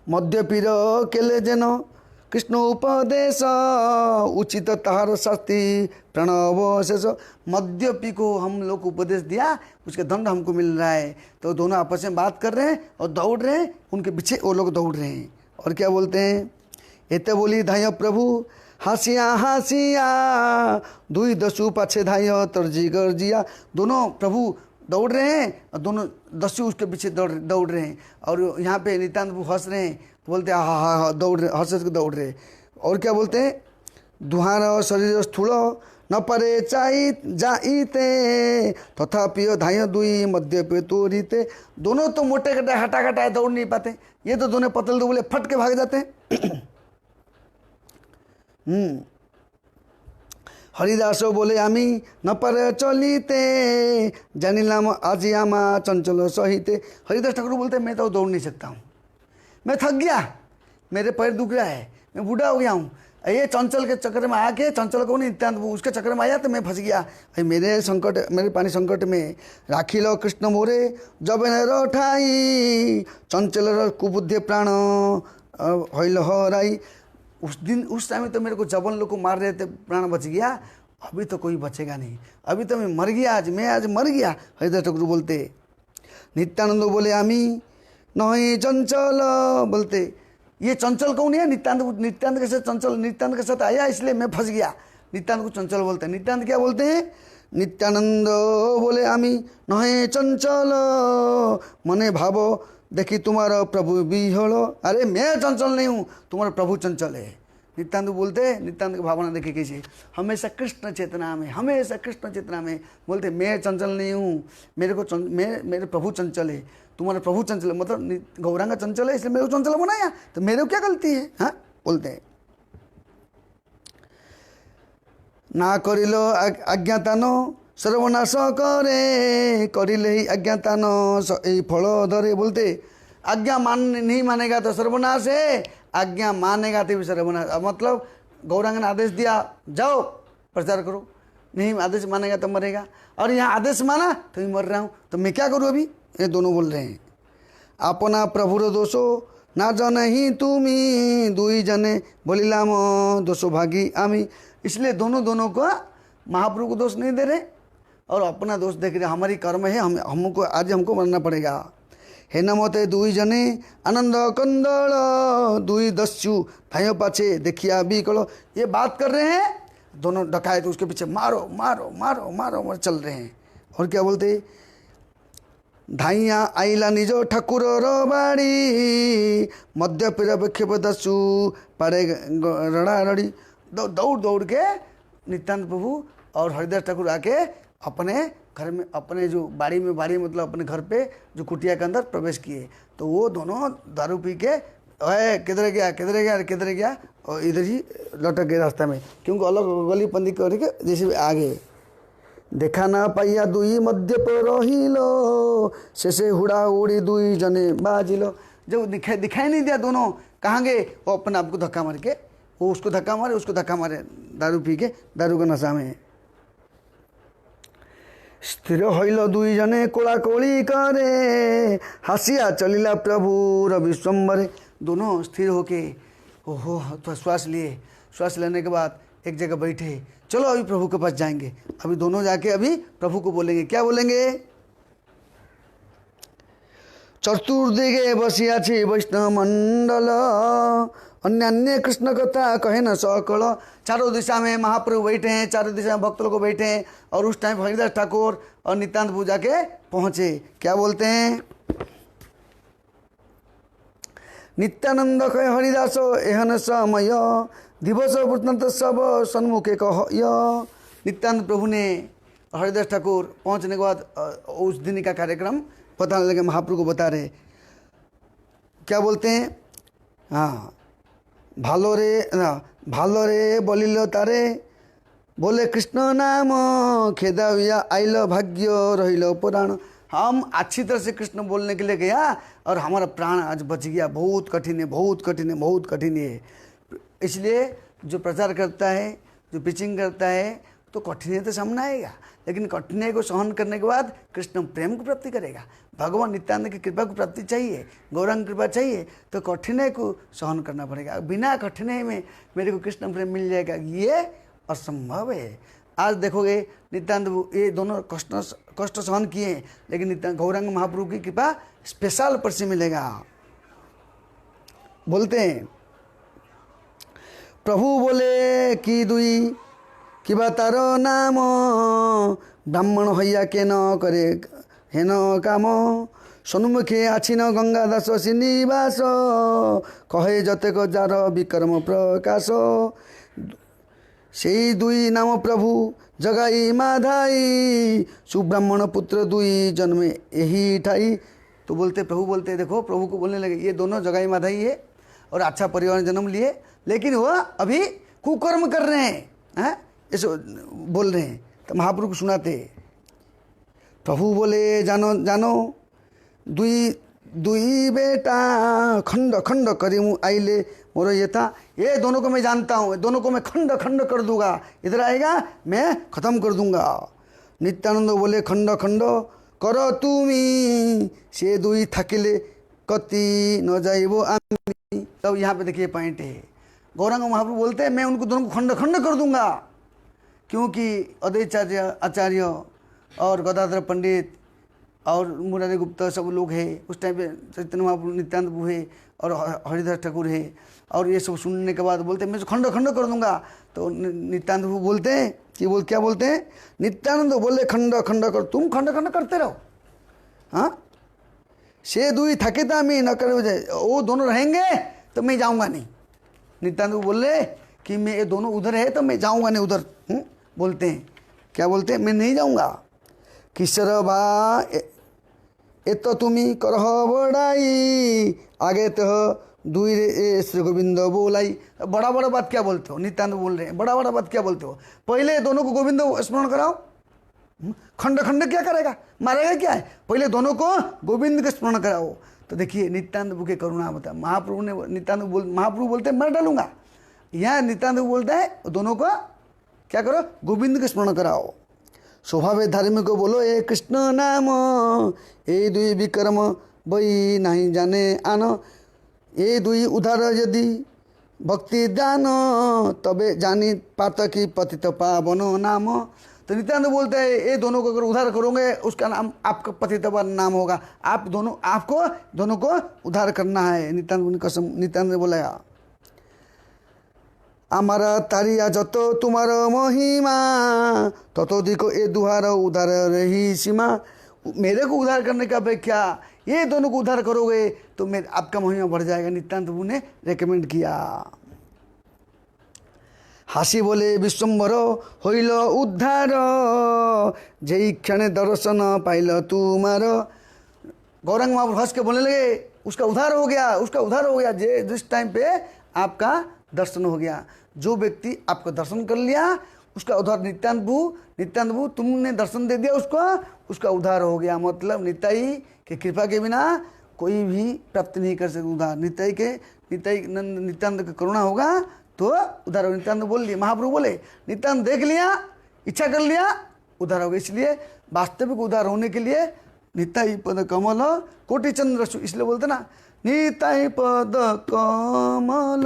मद्यपीर केले जेन कृष्ण उपदेश, उचित ताहार शास्ति प्रणव शेष। मद्यपी को हम लोग को उपदेश दिया, उसके दंड हमको मिल रहा है। तो दोनों आपस में बात कर रहे हैं और दौड़ रहे हैं, उनके पीछे वो लोग दौड़ रहे हैं। और क्या बोलते हैं एते बोली धाय प्रभु हासिया हासिया दुई दस्यु पाछे धाय तर्जी गर्जिया। दोनों प्रभु दौड़ रहे हैं और दोनों दस्यु उसके पीछे दौड़ रहे हैं। और यहाँ पे नित्यानंद प्रभु हंस रहे हैं, बोलते हैं हा हा हा दौड़ रहे, हंस के दौड़ रहे। और क्या बोलते हैं, दुहार शरीर स्थूल न परे चाई जाइते तथापि धाय दुई मध्य पे तोरीते। दोनों तो मोटे कटाए हटा कटाए दौड़ नहीं पाते, ये तो दोनों पतल दुबले फट के भाग जाते हैं। हरिदासो बोले आमी न पर चलिते जानिलाम आज आमा चंचल सहिते। हरिदास ठाकुर बोलते मैं तो दौड़ नहीं सकता हूँ, मैं थक गया, मेरे पैर दुख रहा है, मैं बूढ़ा हो गया हूँ। ये चंचल के चक्कर में आके, चंचल को नहीं नित्यानंद उसके चक्कर में आया तो मैं फंस गया। मेरे संकट, मेरे पानी संकट में राखी लो कृष्ण मोरे जब न ठाई चंचल कुबुद्धि प्राण हईल हराई। उस दिन उस टाइम तो मेरे को जबन लोग को मार रहे थे, प्राण बच गया। अभी तो कोई बचेगा नहीं, अभी तो मैं मर गया, मैं आज मर गया। हरिदास ठाकुर बोलते, नित्यानंद बोले आमी नहीं चंचल, बोलते ये चंचल कौन है, नित्यानंद। नित्यानंद के साथ चंचल, नित्यानंद के साथ आया इसलिए मैं फंस गया। नित्यानंद को चंचल बोलते हैं। नित्यानंद क्या बोलते हैं, नित्यानंद बोले आमी नहीं चंचल मने भावो देखी तुम्हारा प्रभु बिहल। अरे मैं चंचल नहीं हूँ, तुम्हारा प्रभु चंचल है। नित्यानंद बोलते, नित्यानंद की भावना देखिए कैसे, हमेशा कृष्ण चेतना में, हमेशा कृष्ण चेतना में। बोलते मैं चंचल नहीं हूँ, मेरे प्रभु चंचल है, तुम्हारा प्रभु चंचल है, मतलब गौरांग चंचल है इसलिए मेरे को चंचल बनाया, तो मेरे को क्या गलती है। हाँ बोलते हैं, ना करिलो अज्ञातान सर्वनाश करे करिले ही अज्ञातान फल धरे। बोलते आज्ञा नहीं मानेगा तो सर्वनाश है, आज्ञा मानेगा तो भी सर्वनाश। मतलब गौरांग ने आदेश दिया जाओ प्रचार करो, नहीं आदेश मानेगा तो मरेगा, और यहाँ आदेश माना तो मैं मर रहा हूँ, तो मैं क्या करूँ। अभी ये दोनों बोल रहे हैं, अपना प्रभुर दोषो ना जन ही तुमी दुई जने बोलिलाम दोषो भागी आमी। इसलिए दोनों को महाप्रभु को दोष नहीं दे रहे और अपना दोष देख रहे, हमारी कर्म है, हमको आज हमको मरना पड़ेगा। हे नमते दुई जने आनंद कंदल दुई दस्यु थायो पाछे देखिया बिकल। ये बात कर रहे हैं, दोनों डकायत उसके पीछे मारो मारो मारो मारो मारो चल रहे हैं। और क्या बोलते, धाइया आइला निजो ठाकुर बाड़ी मध्य पिरक्षेप दस्यु पारे रड़ा रड़ी। दौड़ दौड़ के नित्यानंद प्रभु और हरिदास ठाकुर आके अपने घर में, अपने जो बाड़ी में, बाड़ी मतलब अपने घर पे जो कुटिया के अंदर प्रवेश किए। तो वो दोनों दारू पी के किधर गया किधर गया किधर गया, और इधर ही लटक गए रास्ता में, क्योंकि अलग गली पंदी करके जैसे आगे देखा ना पाइया दुई मध्य पर रहिलो शेषे हुड़ा उड़ी दुई जने बाजिलो। जब दिखाई नहीं दिया दोनों कहाँ गए, वो अपने आप को धक्का मार के, वो उसको धक्का मारे, उसको धक्का मारे, दारू पी के, दारू का नशा में। स्थिर हईल दुई जने कोला कोली करे हासिया चलिला प्रभु विश्वम्बरे। दोनों स्थिर होके ओहो तो श्वास लिए, श्वास लेने के बाद एक जगह बैठे, चलो अभी प्रभु के पास जाएंगे। अभी दोनों जाके अभी प्रभु को बोलेंगे, क्या बोलेंगे, चतुर्दिगे बसिया छी वैष्णव मंडल अन्य कृष्ण कथा कहे न सकल। चारों दिशा में महाप्रभु बैठे हैं, चारों दिशा में भक्त लोग बैठे हैं, और उस टाइम हरिदास ठाकुर और नित्यानंद प्रभु जाके पहुंचे। क्या बोलते हैं, नित्यानंद कहे हरिदास एहन समय दिवस वृत्तांत सब सन्मुखे कह। नित्यानंद प्रभु ने हरिदास ठाकुर पहुंचने के बाद उस दिन का कार्यक्रम बताने लगे, महाप्रभु को बता रहे। क्या बोलते हैं, हाँ भालो रे बोलिलो तारे बोले कृष्ण नाम खेदाविया आइलो भाग्य रहिलो पुराण। हम अच्छी तरह से कृष्ण बोलने के लिए गया और हमारा प्राण आज बच गया। बहुत कठिन है, बहुत कठिन है, बहुत कठिन है। इसलिए जो प्रचार करता है, जो पिचिंग करता है, तो कठिनाई तो सामने आएगा, लेकिन कठिनाई को सहन करने के बाद कृष्ण प्रेम को प्राप्ति करेगा। भगवान नित्यानंद की कृपा को प्राप्ति चाहिए, गौरांग कृपा चाहिए, तो कठिनाई को सहन करना पड़ेगा। बिना कठिनाई में मेरे को कृष्ण प्रेम मिल जाएगा, ये असंभव है। आज देखोगे नित्यानंद ये दोनों कष्ट सहन किए, लेकिन नित्यानंद गौरांग महाप्रभु की कृपा स्पेशल पर से मिलेगा। बोलते हैं प्रभु बोले कि दुई किबा तार नाम ब्राह्मण हइया के न करे हेन काम सन्मुखे आछिन गंगा दास श्रीनिवास कहे जतेक जार विक्रम प्रकाश सेई दुई नाम प्रभु जगाई माधाई सुब्राह्मण पुत्र दुई जन्मे यही ठाई। तो बोलते प्रभु बोलते देखो प्रभु को बोलने लगे ये दोनों जगाई माधाई है और अच्छा परिवार जन्म लिए लेकिन वह अभी कुकर्म कर रहे हैं ऐसे बोल रहे हैं। तो महाप्रभु को सुनाते प्रभु बोले जानो जानो दुई दुई बेटा खंड खंड करी मु आइले मोर ये था ये दोनों को मैं जानता हूँ दोनों को मैं खंड खंड कर दूंगा इधर आएगा मैं खत्म कर दूंगा। नित्यानंद बोले खंड खंड करो तुमी से दुई थकिले कति न जाइबो आमी। तब यहाँ पे देखिए पॉइंट है गौरांग महाप्रभु बोलते हैं मैं उनको दोनों को खंड खंड कर दूंगा क्योंकि अद्वैताचार्य आचार्य और गदाधर पंडित और मुरारी गुप्ता सब लोग हैं उस टाइम पे चैतन्य महाप्रभु नित्यानंद प्रभु है और हरिदास ठाकुर है और ये सब सुनने के बाद बोलते हैं मैं खंड खंड कर दूंगा। तो नित्यानंद प्रभु बोलते हैं कि क्या बोलते हैं नित्यानंद बोले खंड खंड कर तुम खंड खंड करते रहो हाँ से दुई थके था मैं न कर वो दोनों रहेंगे तो मैं जाऊँगा नहीं। नित्यानंद बोले कि मैं ये दोनों उधर है तो मैं जाऊँगा नहीं उधर बोलते हैं क्या बोलते हैं मैं नहीं जाऊँगा। किशोर बा ए तो तुम्हें करह बड़ाई आगे तो दुई रे श्री गोविंद बोलाई। बड़ा बड़ा बात क्या बोलते हो नित्यानंद बोल रहे हैं बड़ा बड़ा बात क्या बोलते हो पहले दोनों को गोविंद स्मरण कराओ खंड खंड क्या करेगा मारेगा क्या है पहले दोनों को गोविंद का स्मरण कराओ। तो देखिए नित्यानंद प्रभु के करुणा बता महाप्रभु ने महाप्रभु बोलते हैं मर डालूंगा यहाँ नित्यानंद बोलता है दोनों को क्या करो गोविंद का स्मरण कराओ। स्वभाव धार्मिक बोलो ए कृष्ण नाम ए दुई विक्रम बई नहीं जाने आन ए दुई उधार यदि भक्ति दान तबे जानी पात की पतित पावन नाम। तो नित्यानंद बोलते हैं ये दोनों को अगर उधार करोगे उसका नाम आपका पतित पावन नाम होगा आपको दोनों को उधार करना है। नित्यानंद कसम नित्यानंद ने बोला आमार तारिया जत तुम्हार महिमा ततोधिक ए दुहार उधार रही सीमा। मेरे को उधार करने का अपेक्षा ये दोनों को उधार करोगे तो मेरे आपका महिमा बढ़ जाएगा। नित्यानंद प्रभु ने रेकमेंड किया। हासी बोले विश्वम्भर होइल उद्धार जय क्षण दर्शन पाइल तुम्हार। गौरांग महाप्रभु हंस के बोलने लगे उसका उद्धार हो गया जिस टाइम पे आपका दर्शन हो गया जो व्यक्ति आपको दर्शन कर लिया उसका उद्धार। नित्यानंद प्रभु तुमने दर्शन दे दिया उसका उद्धार हो गया। मतलब निताई के कृपा के बिना कोई भी प्राप्त नहीं कर सकता उद्धार। नित्यानंद का करुणा होगा तो उद्धार हो। नित्यानंद बोल दिए महाप्रभु बोले नित्यानंद देख लिया इच्छा कर लिया उद्धार होगा। इसलिए वास्तविक उद्धार होने के लिए निताई पद कमल कोटि चंद्र इसलिए बोलते ना निताई पद कमल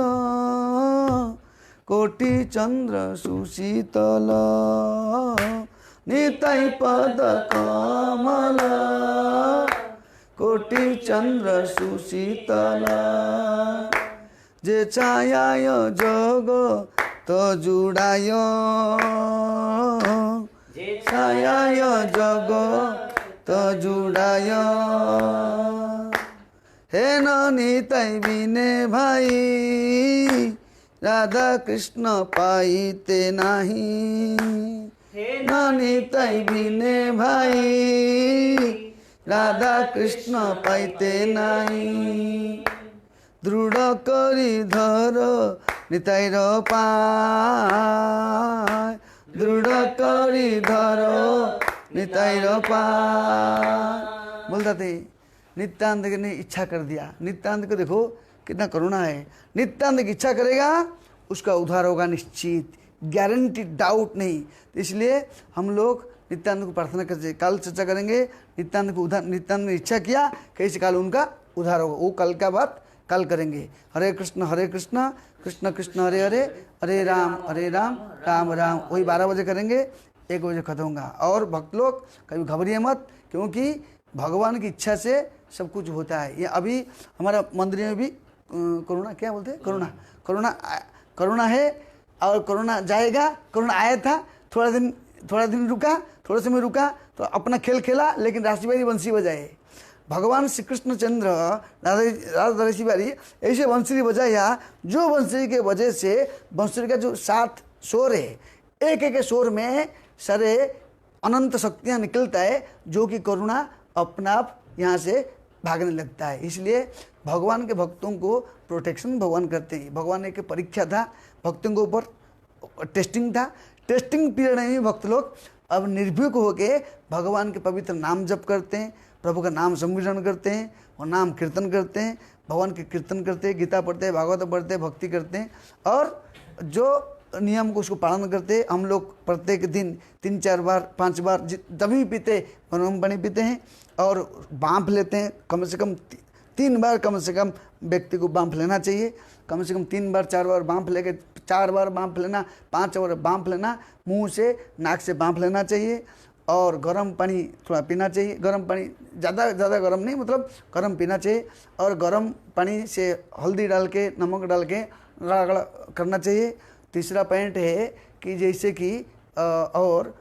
कोटि चंद्र सुशीतल निताई पद कमल कोटि चंद्र सुशीतल जे छायाय जग तो जुड़ाय छायाय जग तो जुड़ाय हे निताई बिने भाई राधा कृष्ण पाइते नहीं। हे निताई बिने भाई राधा कृष्ण पाइते नहीं। दृढ़ करी धर निताईर पाय दृढ़ करी धर निताईर पाय। बोलता थे नित्यानंद ने इच्छा कर दिया। नित्यानंद को देखो कितना करुणा है। नित्यानंद की इच्छा करेगा उसका उद्धार होगा निश्चित गारंटी डाउट नहीं। तो इसलिए हम लोग नित्यानंद को प्रार्थना करते कल चर्चा करेंगे नित्यानंद को उद्धार। नित्यानंद ने इच्छा किया कैसे काल उनका उद्धार होगा वो कल का बात कल करेंगे। हरे कृष्ण कृष्ण कृष्ण हरे हरे हरे राम राम राम वही 12 बजे करेंगे 1 बजे खत्म होगा। और भक्त लोग कभी घबरिए मत क्योंकि भगवान की इच्छा से सब कुछ होता है। ये अभी हमारा मंदिर में भी करुणा क्या बोलते हैं कोरोना है और कोरोना जाएगा। कोरोना आया था, थोड़ा दिन रुका, थोड़ा समय रुका तो अपना खेल खेला, लेकिन राशि बारी बंसी बजाए। भगवान श्री कृष्णचंद्र राधा ऋषि बारी ऐसे बंसुरी बजाया, जो बंसुरी के वजह से बंसुरी का जो 7 स्वर है, एक एक स्वर में सारे अनंत शक्तियाँ निकलता है, जो कि करुणा अपना आप यहाँ से भागने लगता है। इसलिए भगवान के भक्तों को प्रोटेक्शन भगवान करते हैं। भगवान एक परीक्षा था भक्तों के ऊपर, टेस्टिंग था। टेस्टिंग पीरियड में भक्त लोग अब निर्भीक होकर भगवान के पवित्र नाम जप करते हैं, प्रभु का नाम संकीर्तन करते हैं और नाम कीर्तन करते हैं, भगवान के कीर्तन करते हैं, गीता पढ़ते हैं, भागवत पढ़ते हैं, भक्ति करते हैं और जो नियम को उसको पालन करते हैं। हम लोग प्रत्येक दिन 3-4 बार 5 बार तभी पीते गरम पानी पीते हैं और बाँप लेते हैं। कम से कम 3 बार कम से कम व्यक्ति को बाँप लेना चाहिए। कम से कम 3 बार 4 बार बाँप लेके 4 बार बाँप लेना, 5 बार बाँप लेना, मुंह से नाक से बाँप लेना चाहिए और गर्म पानी थोड़ा पीना चाहिए। गर्म पानी ज़्यादा गर्म नहीं, मतलब गर्म पीना चाहिए और गर्म पानी से हल्दी डाल के, नमक डाल के गड़ा करना चाहिए। तीसरा पॉइंट है कि जैसे कि और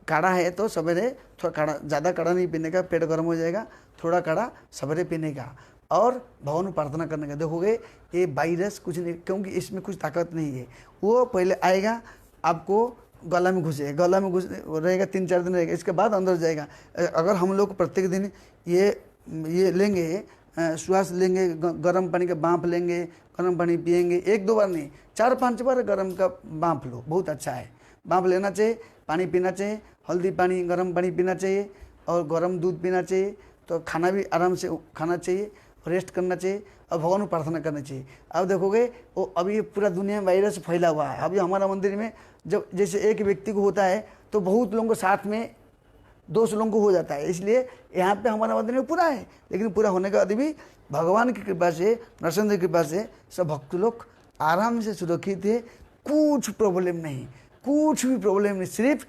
काढ़ा है तो सवेरे थोड़ा काढ़ा, ज़्यादा काढ़ा नहीं पीने का, पेट गर्म हो जाएगा। थोड़ा काढ़ा सवेरे पीने का और भगवान को प्रार्थना करने का। देखोगे ये वायरस कुछ नहीं, क्योंकि इसमें कुछ ताकत नहीं है। वो पहले आएगा, आपको गला में घुसेगा, गला में घुस रहेगा, 3-4 दिन रहेगा, इसके बाद अंदर जाएगा। अगर हम लोग प्रत्येक दिन ये लेंगे, श्वास लेंगे, गर्म पानी का बाँप लेंगे, गर्म पानी पिएंगे, 1-2 बार नहीं, 4-5 बार गर्म का बाँप लो, बहुत अच्छा है। बाँप लेना चाहिए, पानी पीना चाहिए, हल्दी पानी गर्म पानी पीना चाहिए और गर्म दूध पीना चाहिए। तो खाना भी आराम से खाना चाहिए, रेस्ट करना चाहिए और भगवान को प्रार्थना करना चाहिए। अब देखोगे वो अभी पूरा दुनिया में वायरस फैला हुआ है। अभी हमारा मंदिर में जब जैसे एक व्यक्ति को होता है तो बहुत लोगों को साथ में 200 लोगों को हो जाता है। इसलिए यहाँ पे हमारा मंदिर में पूरा है, लेकिन पूरा होने के बाद भी भगवान की कृपा से, नरसिंह की कृपा से सब भक्त लोग आराम से सुरक्षित है। कुछ प्रॉब्लम नहीं, कुछ भी प्रॉब्लम नहीं, सिर्फ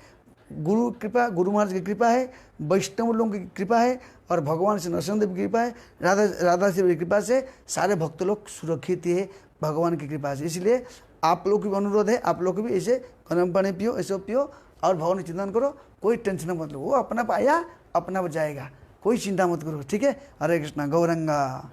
गुरु कृपा, गुरु महाराज की कृपा है, वैष्णव लोगों की कृपा है और भगवान से नरसिंह देव की कृपा है, राधा शिव की कृपा से सारे भक्त लोग सुरक्षित है भगवान की कृपा से। इसलिए आप लोग की भी अनुरोध है, आप लोग भी ऐसे गर्म पानी पियो, ऐसे पियो और भगवान का चिंतन करो। कोई टेंशन मत लो, वो अपना पाया अपना जाएगा, कोई चिंता मत करो, ठीक है। हरे कृष्णा, गौरंगा।